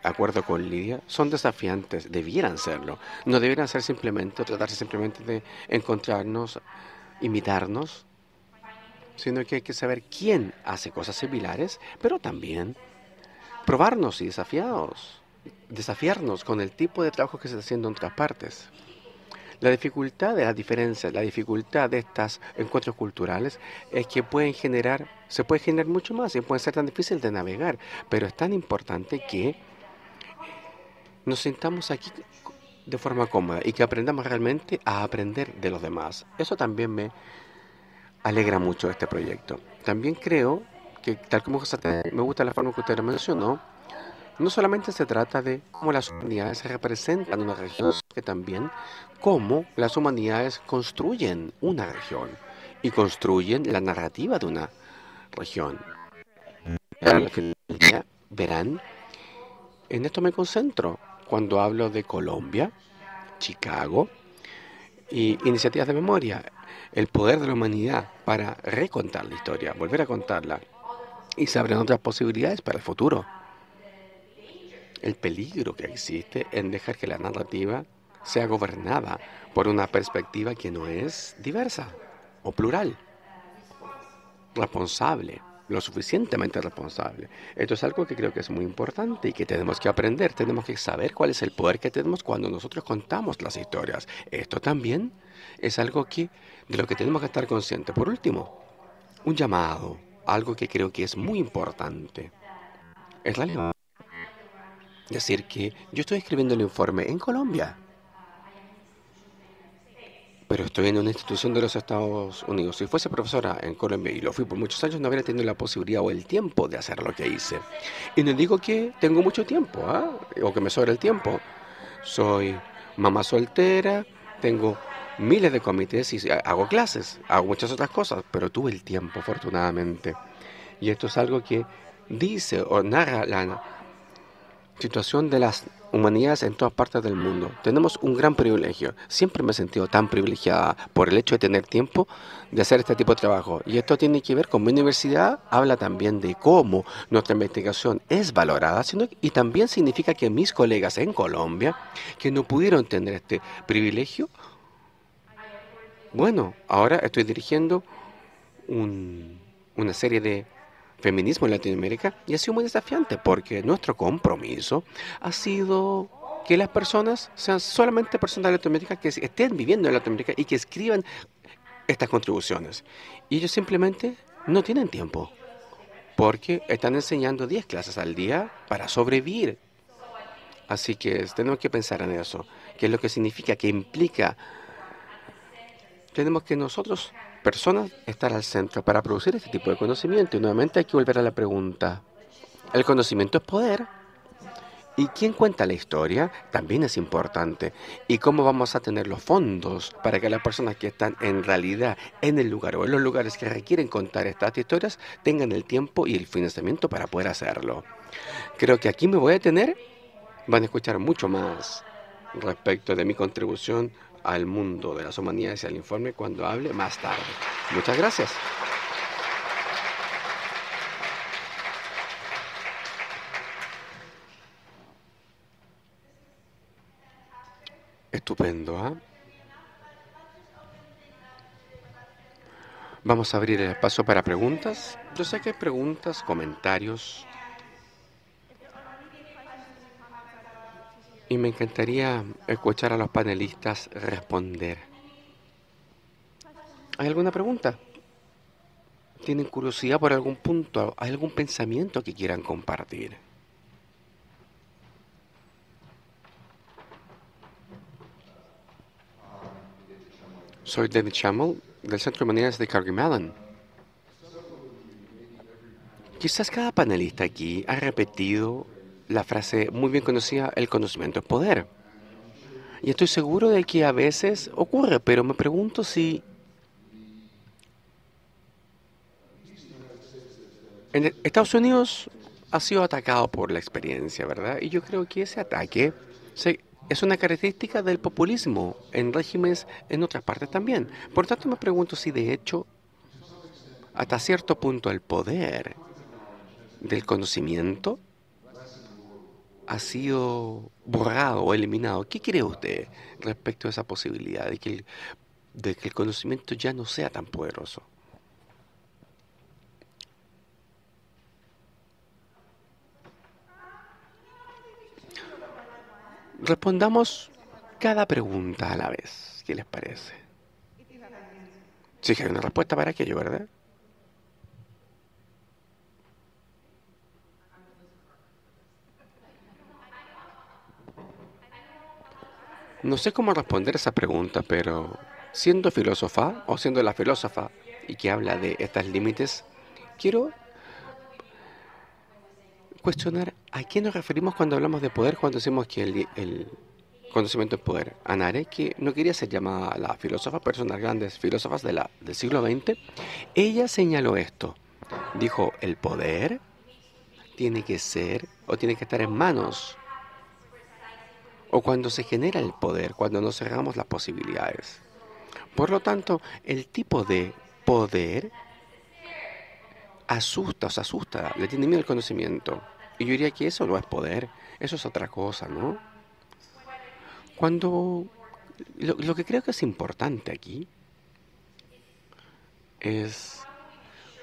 acuerdo con Lidia, son desafiantes, debieran serlo. No debieran ser tratarse simplemente de encontrarnos, imitarnos, sino que hay que saber quién hace cosas similares, pero también probarnos y desafiarnos con el tipo de trabajo que se está haciendo en otras partes. La dificultad de las diferencias, la dificultad de estos encuentros culturales es que se puede generar mucho más y puede ser tan difícil de navegar, pero es tan importante que nos sintamos aquí de forma cómoda y que aprendamos realmente a aprender de los demás. Eso también me alegra mucho este proyecto. También creo que, tal como me gusta la forma que usted lo mencionó, no solamente se trata de cómo las humanidades se representan en una región, que también cómo las humanidades construyen una región y construyen la narrativa de una región. Al final del día, verán, en esto me concentro cuando hablo de Colombia, Chicago y iniciativas de memoria, el poder de la humanidad para recontar la historia, volver a contarla, y se abren otras posibilidades para el futuro. el peligro que existe en dejar que la narrativa sea gobernada por una perspectiva que no es diversa o plural, responsable, lo suficientemente responsable. Esto es algo que creo que es muy importante y que tenemos que aprender. Tenemos que saber cuál es el poder que tenemos cuando nosotros contamos las historias. Esto también es algo de lo que tenemos que estar conscientes. Por último, un llamado, algo que creo que es muy importante. Es la decir que yo estoy escribiendo el informe en Colombia, pero estoy en una institución de los Estados Unidos. Si fuese profesora en Colombia y lo fui por muchos años, no habría tenido la posibilidad o el tiempo de hacer lo que hice. Y no digo que tengo mucho tiempo, o que me sobra el tiempo. Soy mamá soltera, tengo miles de comités y hago clases, hago muchas otras cosas, pero tuve el tiempo, afortunadamente. Y esto es algo que dice o narra la situación de las humanidades en todas partes del mundo. Tenemos un gran privilegio. Siempre me he sentido tan privilegiada por el hecho de tener tiempo de hacer este tipo de trabajo. Y esto tiene que ver con mi universidad. Habla también de cómo nuestra investigación es valorada, y también significa que mis colegas en Colombia, que no pudieron tener este privilegio, bueno, ahora estoy dirigiendo una serie de feminismo en Latinoamérica y ha sido muy desafiante porque nuestro compromiso ha sido que las personas sean solamente personas de Latinoamérica que estén viviendo en Latinoamérica y que escriban estas contribuciones. Y ellos simplemente no tienen tiempo porque están enseñando 10 clases al día para sobrevivir. Así que tenemos que pensar en eso, qué es lo que significa, qué implica. Tenemos que nosotros, personas, estar al centro para producir este tipo de conocimiento. Y nuevamente hay que volver a la pregunta. ¿El conocimiento es poder? ¿Y quién cuenta la historia? También es importante. ¿Y cómo vamos a tener los fondos para que las personas que están en realidad en el lugar o en los lugares que requieren contar estas historias tengan el tiempo y el financiamiento para poder hacerlo? Creo que aquí me voy a detener. Van a escuchar mucho más respecto de mi contribución al mundo de las humanidades y al informe cuando hable más tarde. Muchas gracias. Estupendo, ¿ah? Vamos a abrir el espacio para preguntas. Yo sé que hay preguntas, comentarios. Y me encantaría escuchar a los panelistas responder. ¿Hay alguna pregunta? ¿Tienen curiosidad por algún punto? ¿Hay algún pensamiento que quieran compartir? Soy David Schammel, del Centro de Humanidades de Carnegie Mellon. Quizás cada panelista aquí ha repetido la frase muy bien conocida, el conocimiento es poder. Y estoy seguro de que a veces ocurre, pero me pregunto si en Estados Unidos ha sido atacado por la experiencia, ¿verdad? Y yo creo que ese ataque es una característica del populismo en regímenes en otras partes también. Por tanto, me pregunto si de hecho, hasta cierto punto, el poder del conocimiento ha sido borrado o eliminado. ¿Qué cree usted respecto a esa posibilidad de que el conocimiento ya no sea tan poderoso? Respondamos cada pregunta a la vez. ¿Qué les parece? Sí que hay una respuesta para aquello, ¿verdad? No sé cómo responder esa pregunta, pero siendo filósofa o siendo la filósofa y que habla de estos límites, quiero cuestionar a qué nos referimos cuando hablamos de poder, cuando decimos que el conocimiento es poder. Hannah Arendt, que no quería ser llamada la filósofa, pero son las grandes filósofas del siglo XX, ella señaló esto. Dijo, el poder tiene que ser o tiene que estar en manos, o cuando se genera el poder, cuando nos cerramos las posibilidades. Por lo tanto, el tipo de poder asusta o se asusta, le tiene miedo al conocimiento. Y yo diría que eso no es poder, eso es otra cosa, ¿no? Cuando lo que creo que es importante aquí es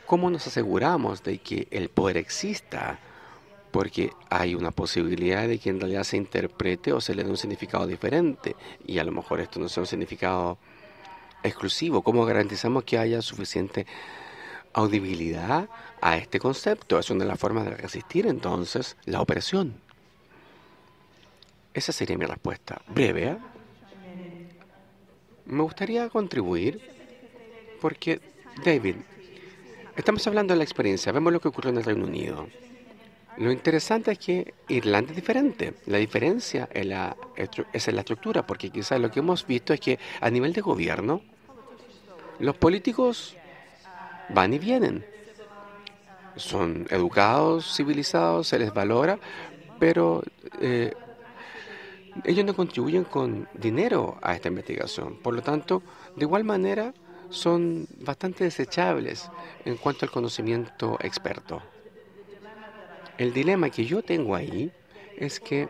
cómo nos aseguramos de que el poder exista, porque hay una posibilidad de que en realidad se interprete o se le dé un significado diferente, y a lo mejor esto no sea un significado exclusivo. ¿Cómo garantizamos que haya suficiente audibilidad a este concepto? Es una de las formas de resistir entonces la opresión. Esa sería mi respuesta. Breve, ¿eh? Me gustaría contribuir porque, David, estamos hablando de la experiencia, vemos lo que ocurrió en el Reino Unido. Lo interesante es que Irlanda es diferente. La diferencia es en la estructura, porque quizás lo que hemos visto es que a nivel de gobierno, los políticos van y vienen. Son educados, civilizados, se les valora, pero ellos no contribuyen con dinero a esta investigación. Por lo tanto, de igual manera, son bastante desechables en cuanto al conocimiento experto. El dilema que yo tengo ahí es que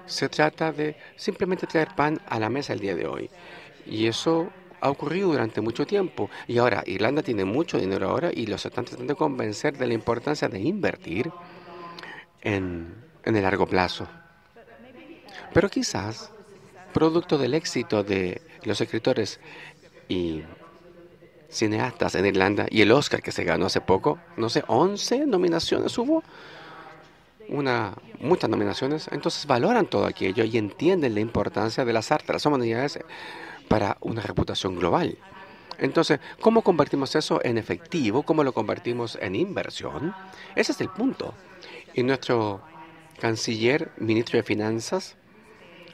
se trata de simplemente traer pan a la mesa el día de hoy. Y eso ha ocurrido durante mucho tiempo. Y ahora Irlanda tiene mucho dinero ahora y los están tratando de convencer de la importancia de invertir en el largo plazo. Pero quizás, producto del éxito de los escritores y cineastas en Irlanda y el Oscar que se ganó hace poco, no sé, 11 nominaciones hubo, muchas nominaciones, entonces valoran todo aquello y entienden la importancia de las artes, las humanidades para una reputación global. Entonces, ¿cómo convertimos eso en efectivo? ¿Cómo lo convertimos en inversión? Ese es el punto. Y nuestro canciller, ministro de Finanzas,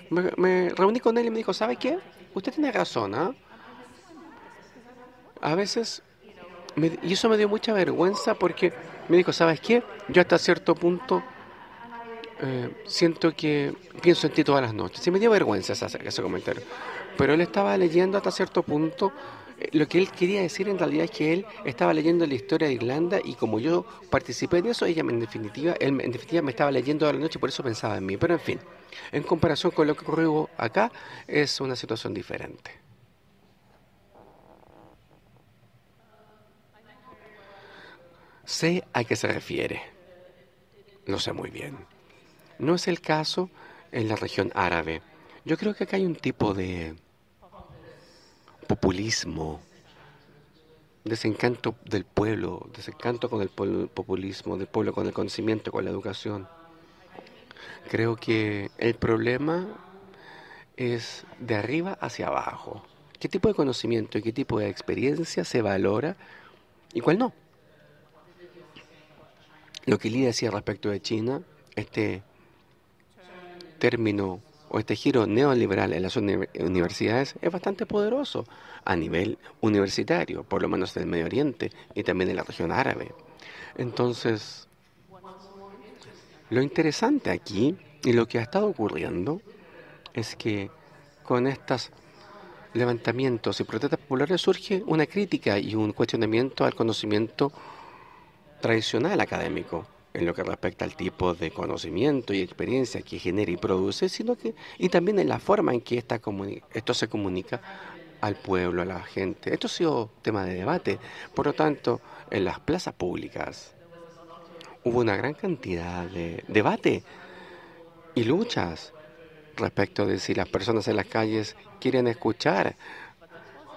me reuní con él y me dijo, ¿sabe qué? Usted tiene razón, ¿ah? A veces, y eso me dio mucha vergüenza porque me dijo, ¿sabes qué? Yo hasta cierto punto siento que pienso en ti todas las noches. Y me dio vergüenza ese comentario. Pero él estaba leyendo hasta cierto punto. Lo que él quería decir en realidad es que él estaba leyendo la historia de Irlanda y como yo participé de eso, él en definitiva me estaba leyendo toda la noche y por eso pensaba en mí. Pero en fin, en comparación con lo que ocurrió acá, es una situación diferente. Sé a qué se refiere. Lo sé muy bien. No es el caso en la región árabe. Yo creo que acá hay un tipo de populismo, desencanto del pueblo, desencanto con el populismo, del pueblo con el conocimiento, con la educación. Creo que el problema es de arriba hacia abajo. ¿Qué tipo de conocimiento y qué tipo de experiencia se valora y cuál no? Lo que Lee decía respecto de China, este término o este giro neoliberal en las universidades es bastante poderoso a nivel universitario, por lo menos en el Medio Oriente y también en la región árabe. Entonces, lo interesante aquí y lo que ha estado ocurriendo es que con estos levantamientos y protestas populares surge una crítica y un cuestionamiento al conocimiento tradicional académico en lo que respecta al tipo de conocimiento y experiencia que genera y produce, y también en la forma en que esto se comunica al pueblo, a la gente. Esto ha sido tema de debate. Por lo tanto, en las plazas públicas hubo una gran cantidad de debate y luchas respecto de si las personas en las calles quieren escuchar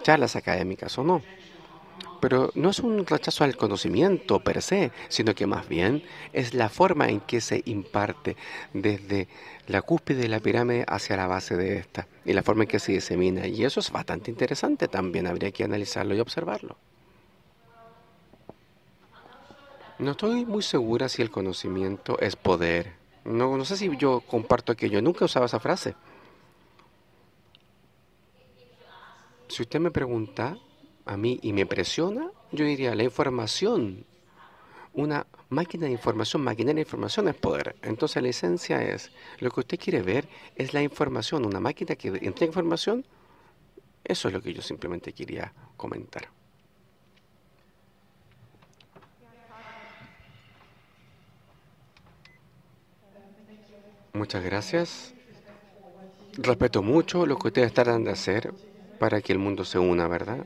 charlas académicas o no. Pero no es un rechazo al conocimiento per se, sino que más bien es la forma en que se imparte desde la cúspide de la pirámide hacia la base de esta y la forma en que se disemina. Y eso es bastante interesante también, habría que analizarlo y observarlo. No estoy muy segura si el conocimiento es poder. No sé si yo comparto aquello, nunca usaba esa frase. Si usted me pregunta a mí y me presiona, yo diría la información. Una máquina de información, maquinaria de información es poder. Entonces la esencia es, lo que usted quiere ver es la información, una máquina que entrega información. Eso es lo que yo simplemente quería comentar. Muchas gracias. Respeto mucho lo que ustedes tratan de hacer para que el mundo se una, ¿verdad?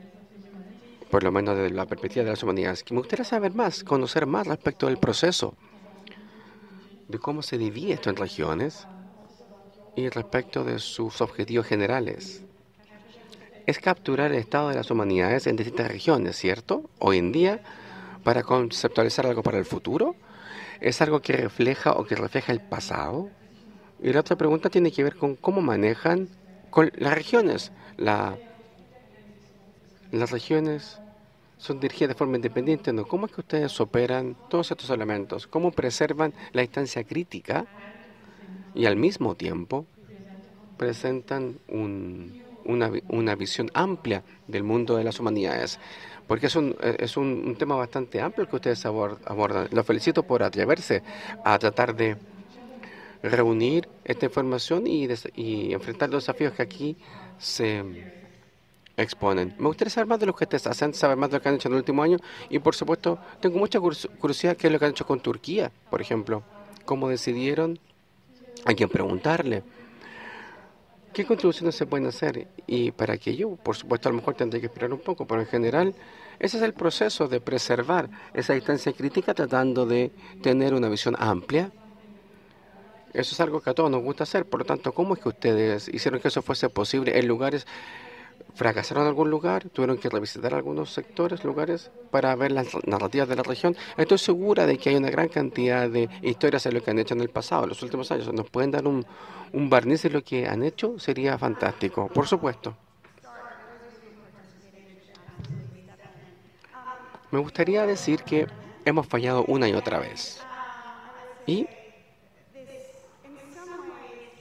Por lo menos desde la perspectiva de las humanidades. Que me gustaría saber más, conocer más respecto del proceso, de cómo se divide esto en regiones y respecto de sus objetivos generales. Es capturar el estado de las humanidades en distintas regiones, ¿cierto? Hoy en día, para conceptualizar algo para el futuro, ¿es algo que refleja o que refleja el pasado? Y la otra pregunta tiene que ver con cómo manejan con las regiones. Las regiones son dirigidas de forma independiente, ¿no? ¿Cómo es que ustedes operan todos estos elementos? ¿Cómo preservan la instancia crítica y al mismo tiempo presentan una visión amplia del mundo de las humanidades? Porque es un tema bastante amplio que ustedes abordan. Los felicito por atreverse a tratar de reunir esta información y enfrentar los desafíos que aquí se exponen. Me gustaría saber más de lo que ustedes hacen, saber más de lo que han hecho en el último año y, por supuesto, tengo mucha curiosidad qué es lo que han hecho con Turquía, por ejemplo. ¿Cómo decidieron? ¿A quién preguntarle? ¿Qué contribuciones se pueden hacer? Y para aquello, por supuesto, a lo mejor tendré que esperar un poco, pero en general, ese es el proceso de preservar esa distancia crítica tratando de tener una visión amplia. Eso es algo que a todos nos gusta hacer, por lo tanto, ¿cómo es que ustedes hicieron que eso fuese posible en lugares? ¿Fracasaron en algún lugar? ¿Tuvieron que revisitar algunos sectores, lugares, para ver las narrativas de la región? Estoy segura de que hay una gran cantidad de historias de lo que han hecho en el pasado, en los últimos años. ¿Nos pueden dar un barniz de lo que han hecho? Sería fantástico, por supuesto. Me gustaría decir que hemos fallado una y otra vez. Y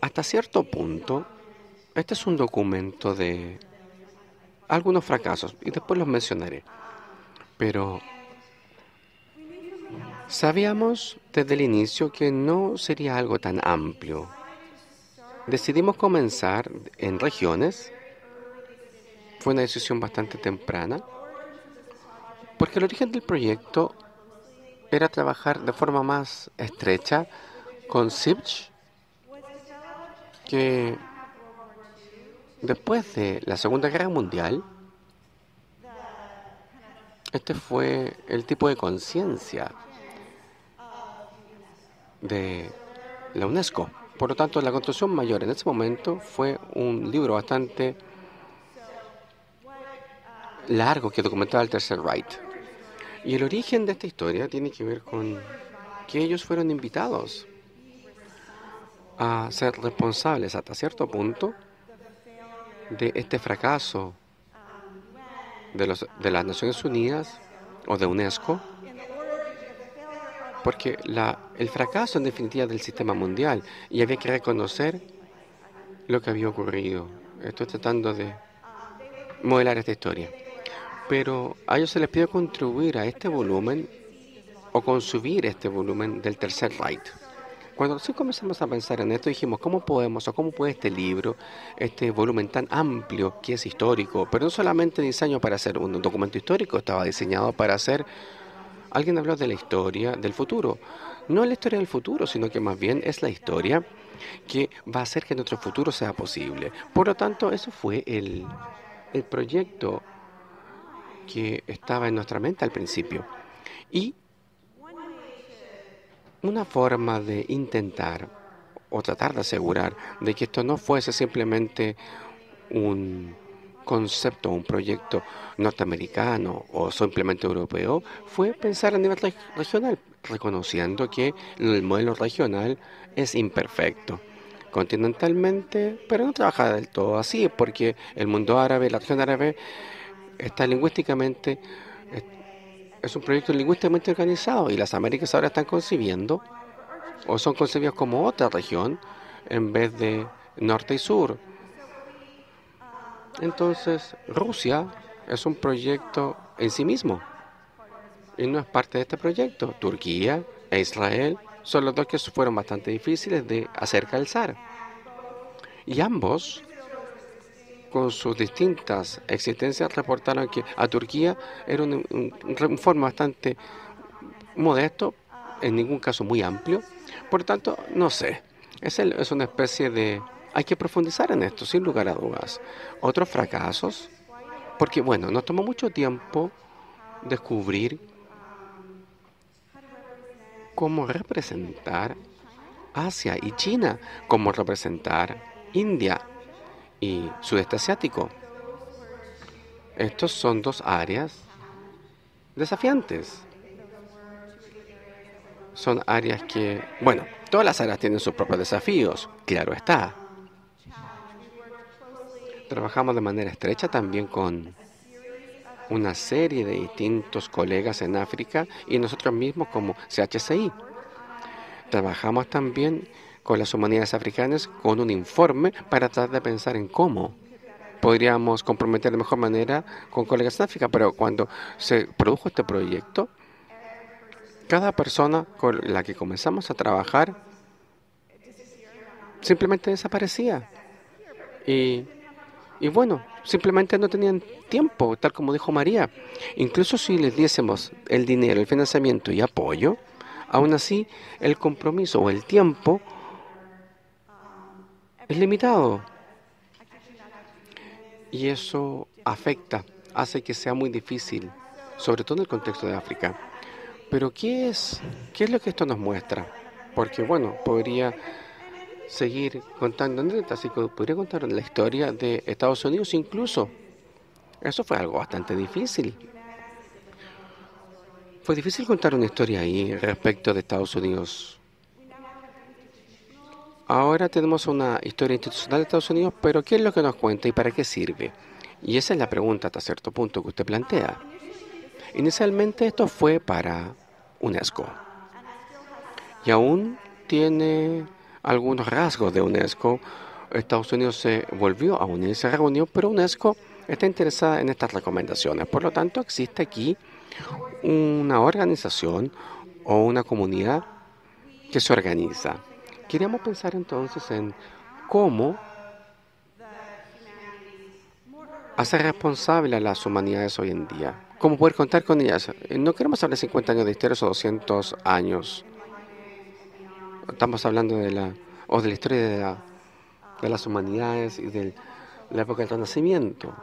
hasta cierto punto, este es un documento de algunos fracasos, y después los mencionaré. Pero sabíamos desde el inicio que no sería algo tan amplio. Decidimos comenzar en regiones. Fue una decisión bastante temprana, porque el origen del proyecto era trabajar de forma más estrecha con SIPCH, que después de la Segunda Guerra Mundial, este fue el tipo de conciencia de la UNESCO. Por lo tanto, la construcción mayor en ese momento fue un libro bastante largo que documentaba el Tercer Reich. Y el origen de esta historia tiene que ver con que ellos fueron invitados a ser responsables hasta cierto punto de este fracaso de las Naciones Unidas o de UNESCO, porque el fracaso en definitiva del sistema mundial, y había que reconocer lo que había ocurrido. Estoy tratando de modelar esta historia. Pero a ellos se les pidió contribuir a este volumen o consumir este volumen del Tercer Reich. Cuando recién comenzamos a pensar en esto, dijimos, ¿cómo podemos o cómo puede este libro, este volumen tan amplio que es histórico, pero no solamente diseño para hacer un documento histórico, estaba diseñado para hacer... Alguien habló de la historia del futuro. No es la historia del futuro, sino que más bien es la historia que va a hacer que nuestro futuro sea posible. Por lo tanto, eso fue el proyecto que estaba en nuestra mente al principio. Y una forma de intentar o tratar de asegurar de que esto no fuese simplemente un concepto, un proyecto norteamericano o simplemente europeo, fue pensar a nivel regional, reconociendo que el modelo regional es imperfecto continentalmente, pero no trabaja del todo así, porque el mundo árabe, la región árabe, está lingüísticamente, es un proyecto lingüísticamente organizado y las Américas ahora están concibiendo o son concebidas como otra región en vez de norte y sur. Entonces, Rusia es un proyecto en sí mismo y no es parte de este proyecto. Turquía e Israel son los dos que fueron bastante difíciles de hacer calzar. Y ambos, con sus distintas existencias, reportaron que a Turquía era un forma bastante modesto, en ningún caso muy amplio. Por tanto, no sé. Es una especie de... Hay que profundizar en esto, sin lugar a dudas. Otros fracasos, porque bueno, nos tomó mucho tiempo descubrir cómo representar Asia y China, cómo representar India y Sudeste Asiático. Estos son dos áreas desafiantes. Son áreas que, bueno, todas las áreas tienen sus propios desafíos, claro está. Trabajamos de manera estrecha también con una serie de distintos colegas en África y nosotros mismos como CHCI. Trabajamos también con las humanidades africanas con un informe para tratar de pensar en cómo podríamos comprometer de mejor manera con colegas en África, pero cuando se produjo este proyecto, cada persona con la que comenzamos a trabajar simplemente desaparecía. Y bueno, simplemente no tenían tiempo, tal como dijo María. Incluso si les diésemos el dinero, el financiamiento y apoyo, aún así el compromiso o el tiempo es limitado. Y eso afecta, hace que sea muy difícil, sobre todo en el contexto de África. Pero ¿qué es lo que esto nos muestra? Porque bueno, podría seguir contando anécdotas y podría contar la historia de Estados Unidos incluso. Eso fue algo bastante difícil. Fue difícil contar una historia ahí respecto de Estados Unidos. Ahora tenemos una historia institucional de Estados Unidos, pero ¿qué es lo que nos cuenta y para qué sirve? Y esa es la pregunta hasta cierto punto que usted plantea. Inicialmente esto fue para UNESCO. Y aún tiene algunos rasgos de UNESCO. Estados Unidos se volvió a unir, se reunió, pero UNESCO está interesada en estas recomendaciones. Por lo tanto, existe aquí una organización o una comunidad que se organiza. Queríamos pensar entonces en cómo hacer responsable a las humanidades hoy en día. Cómo poder contar con ellas. No queremos hablar de 50 años de historia o 200 años. Estamos hablando de la historia de las humanidades y de la época del Renacimiento.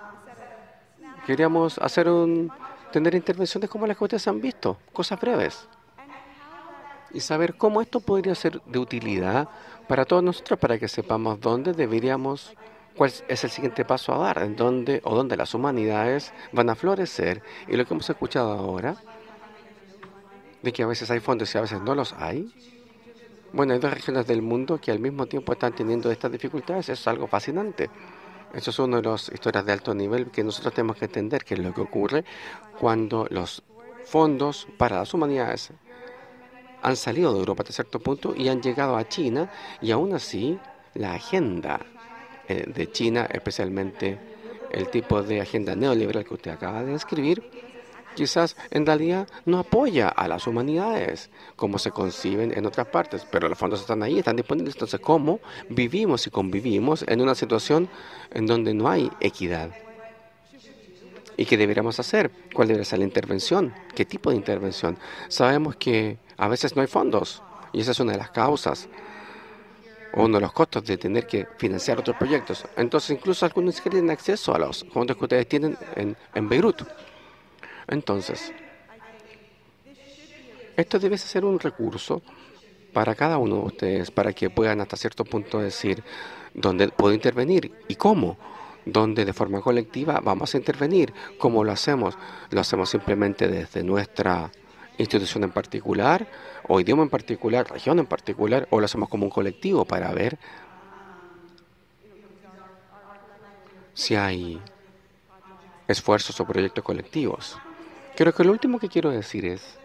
Queríamos tener intervenciones como las que ustedes han visto, cosas breves. Y saber cómo esto podría ser de utilidad para todos nosotros, para que sepamos cuál es el siguiente paso a dar, dónde las humanidades van a florecer. Y lo que hemos escuchado ahora, de que a veces hay fondos y a veces no los hay. Bueno, hay dos regiones del mundo que al mismo tiempo están teniendo estas dificultades. Eso es algo fascinante. Eso es una de las historias de alto nivel que nosotros tenemos que entender, qué es lo que ocurre cuando los fondos para las humanidades han salido de Europa hasta cierto punto y han llegado a China, y aún así la agenda de China, especialmente el tipo de agenda neoliberal que usted acaba de describir, quizás en realidad no apoya a las humanidades como se conciben en otras partes, pero los fondos están ahí, están disponibles. Entonces, ¿cómo vivimos y convivimos en una situación en donde no hay equidad? ¿Y qué deberíamos hacer? ¿Cuál debería ser la intervención? ¿Qué tipo de intervención? Sabemos que a veces no hay fondos y esa es una de las causas o uno de los costos de tener que financiar otros proyectos. Entonces, incluso algunos tienen acceso a los fondos que ustedes tienen en Beirut. Entonces, esto debe ser un recurso para cada uno de ustedes, para que puedan hasta cierto punto decir dónde puedo intervenir y cómo, dónde de forma colectiva vamos a intervenir, cómo lo hacemos. Lo hacemos simplemente desde nuestra institución en particular, o idioma en particular, región en particular, o lo hacemos como un colectivo para ver si hay esfuerzos o proyectos colectivos. Creo que lo último que quiero decir es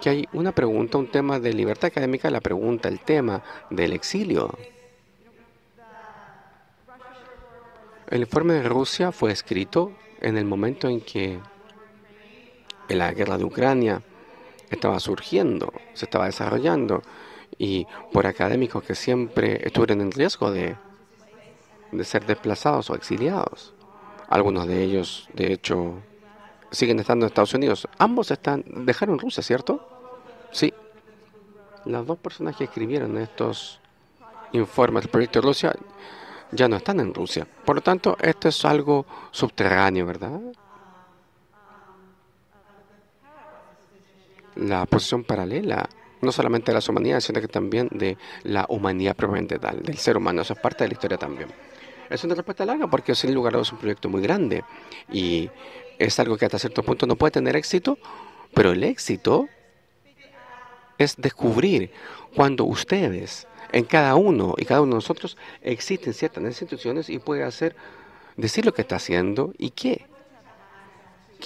que hay una pregunta, un tema de libertad académica, la pregunta, el tema del exilio. El informe de Rusia fue escrito en el momento en que la guerra de Ucrania estaba surgiendo, se estaba desarrollando, y por académicos que siempre estuvieron en riesgo de ser desplazados o exiliados. Algunos de ellos, de hecho, siguen estando en Estados Unidos. Ambos dejaron Rusia, ¿cierto? Sí. Las dos personas que escribieron estos informes del proyecto de Rusia ya no están en Rusia. Por lo tanto, esto es algo subterráneo, ¿verdad? La posición paralela, no solamente de las humanidades, sino que también de la humanidad propiamente tal, del ser humano. Eso es parte de la historia también. Es una respuesta larga porque sin lugar a dudas es un proyecto muy grande y es algo que hasta cierto punto no puede tener éxito, pero el éxito es descubrir cuando ustedes, en cada uno y cada uno de nosotros, existen ciertas instituciones y puede decir lo que está haciendo y qué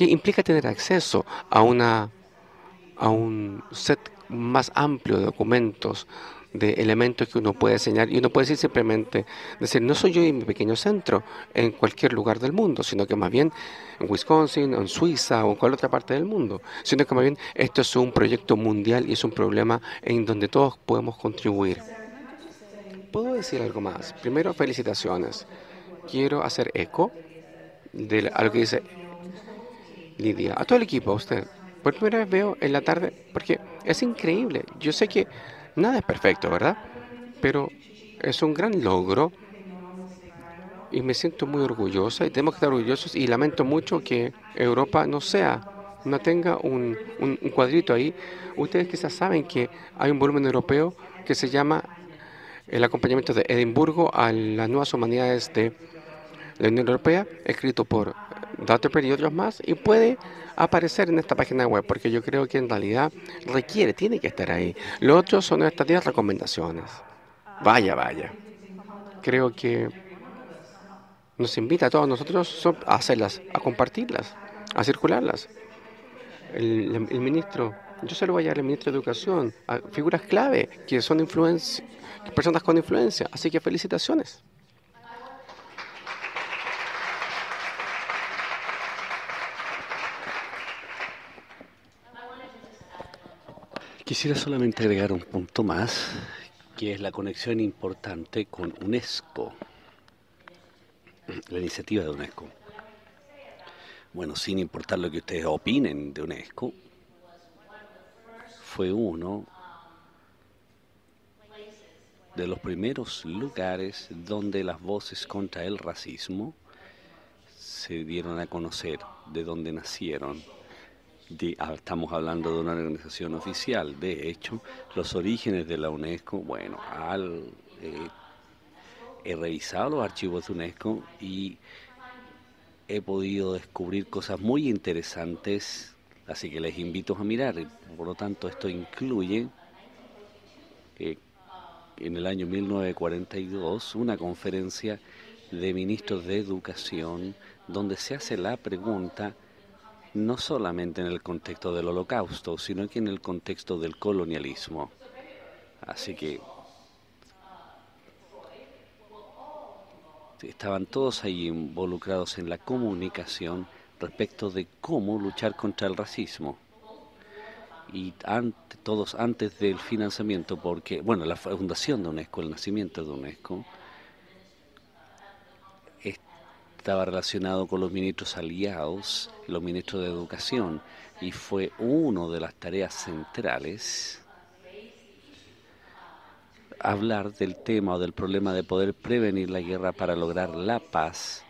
implica tener acceso a un set más amplio de documentos, de elementos que uno puede enseñar y uno puede decir, no soy yo y mi pequeño centro en cualquier lugar del mundo, sino que más bien en Wisconsin, en Suiza o en cualquier otra parte del mundo, sino que más bien esto es un proyecto mundial y es un problema en donde todos podemos contribuir. ¿Puedo decir algo más? Primero, felicitaciones. Quiero hacer eco a lo que dice Lidia, a todo el equipo, a usted. Por primera vez veo en la tarde, porque es increíble. Yo sé que nada es perfecto, ¿verdad? Pero es un gran logro y me siento muy orgullosa y tenemos que estar orgullosos y lamento mucho que Europa no tenga un cuadrito ahí. Ustedes quizás saben que hay un volumen europeo que se llama el acompañamiento de Edimburgo a las nuevas humanidades de la Unión Europea, escrito por Dutterberg y otros más, y puede aparecer en esta página web, porque yo creo que en realidad tiene que estar ahí. Lo otro son estas 10 recomendaciones. Vaya. Creo que nos invita a todos nosotros a hacerlas, a compartirlas, a circularlas. El ministro, yo se lo voy a dar al ministro de Educación, a figuras clave que son personas con influencia, así que felicitaciones. Quisiera solamente agregar un punto más, que es la conexión importante con UNESCO, la iniciativa de UNESCO. Bueno, sin importar lo que ustedes opinen de UNESCO, fue uno de los primeros lugares donde las voces contra el racismo se dieron a conocer, de dónde nacieron. Estamos hablando de una organización oficial. De hecho, los orígenes de la UNESCO, bueno, he revisado los archivos de UNESCO y he podido descubrir cosas muy interesantes, así que les invito a mirar. Por lo tanto, esto incluye en el año 1942 una conferencia de ministros de educación donde se hace la pregunta no solamente en el contexto del Holocausto, sino que en el contexto del colonialismo. Así que estaban todos ahí involucrados en la comunicación respecto de cómo luchar contra el racismo. Y todos antes del financiamiento, porque, bueno, la fundación de UNESCO, el nacimiento de UNESCO, estaba relacionado con los ministros aliados, los ministros de educación, y fue una de las tareas centrales hablar del tema o del problema de poder prevenir la guerra para lograr la paz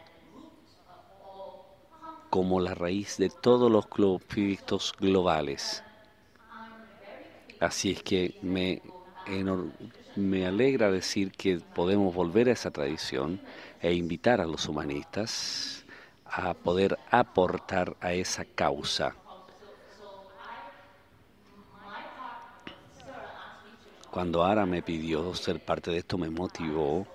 como la raíz de todos los conflictos globales. Así es que me alegra decir que podemos volver a esa tradición e invitar a los humanistas a poder aportar a esa causa. Cuando Ara me pidió ser parte de esto, me motivó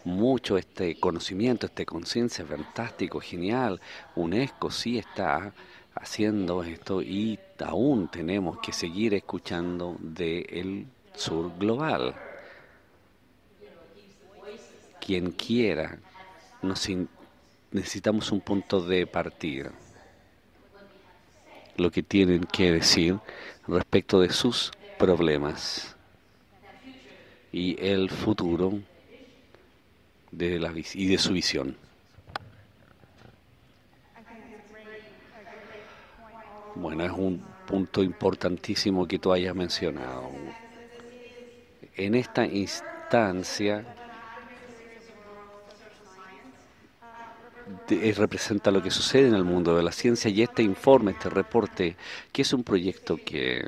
mucho este conocimiento, esta conciencia, fantástico, genial. UNESCO sí está haciendo esto y aún tenemos que seguir escuchando del sur global. Quien quiera, necesitamos un punto de partida. Lo que tienen que decir respecto de sus problemas y el futuro y de su visión. Bueno, es un punto importantísimo que tú hayas mencionado. En esta instancia instancia representa lo que sucede en el mundo de la ciencia, y este informe, este reporte, que es un proyecto que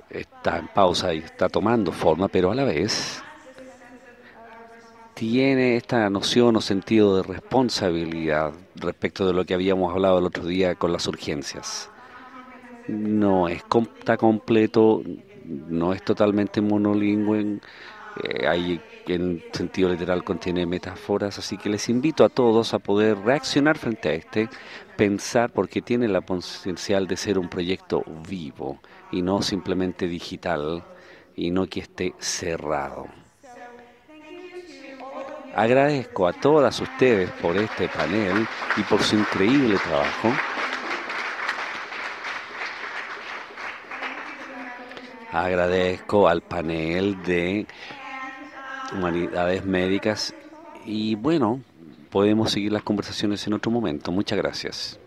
está en pausa y está tomando forma, pero a la vez tiene esta noción o sentido de responsabilidad respecto de lo que habíamos hablado el otro día con las urgencias. No está completo, no es totalmente monolingüe, hay en sentido literal contiene metáforas, así que les invito a todos a poder reaccionar frente a pensar, porque tiene la potencial de ser un proyecto vivo y no simplemente digital, y no que esté cerrado. Agradezco a todas ustedes por este panel y por su increíble trabajo. Agradezco al panel de Humanidades Médicas y bueno, podemos seguir las conversaciones en otro momento. Muchas gracias.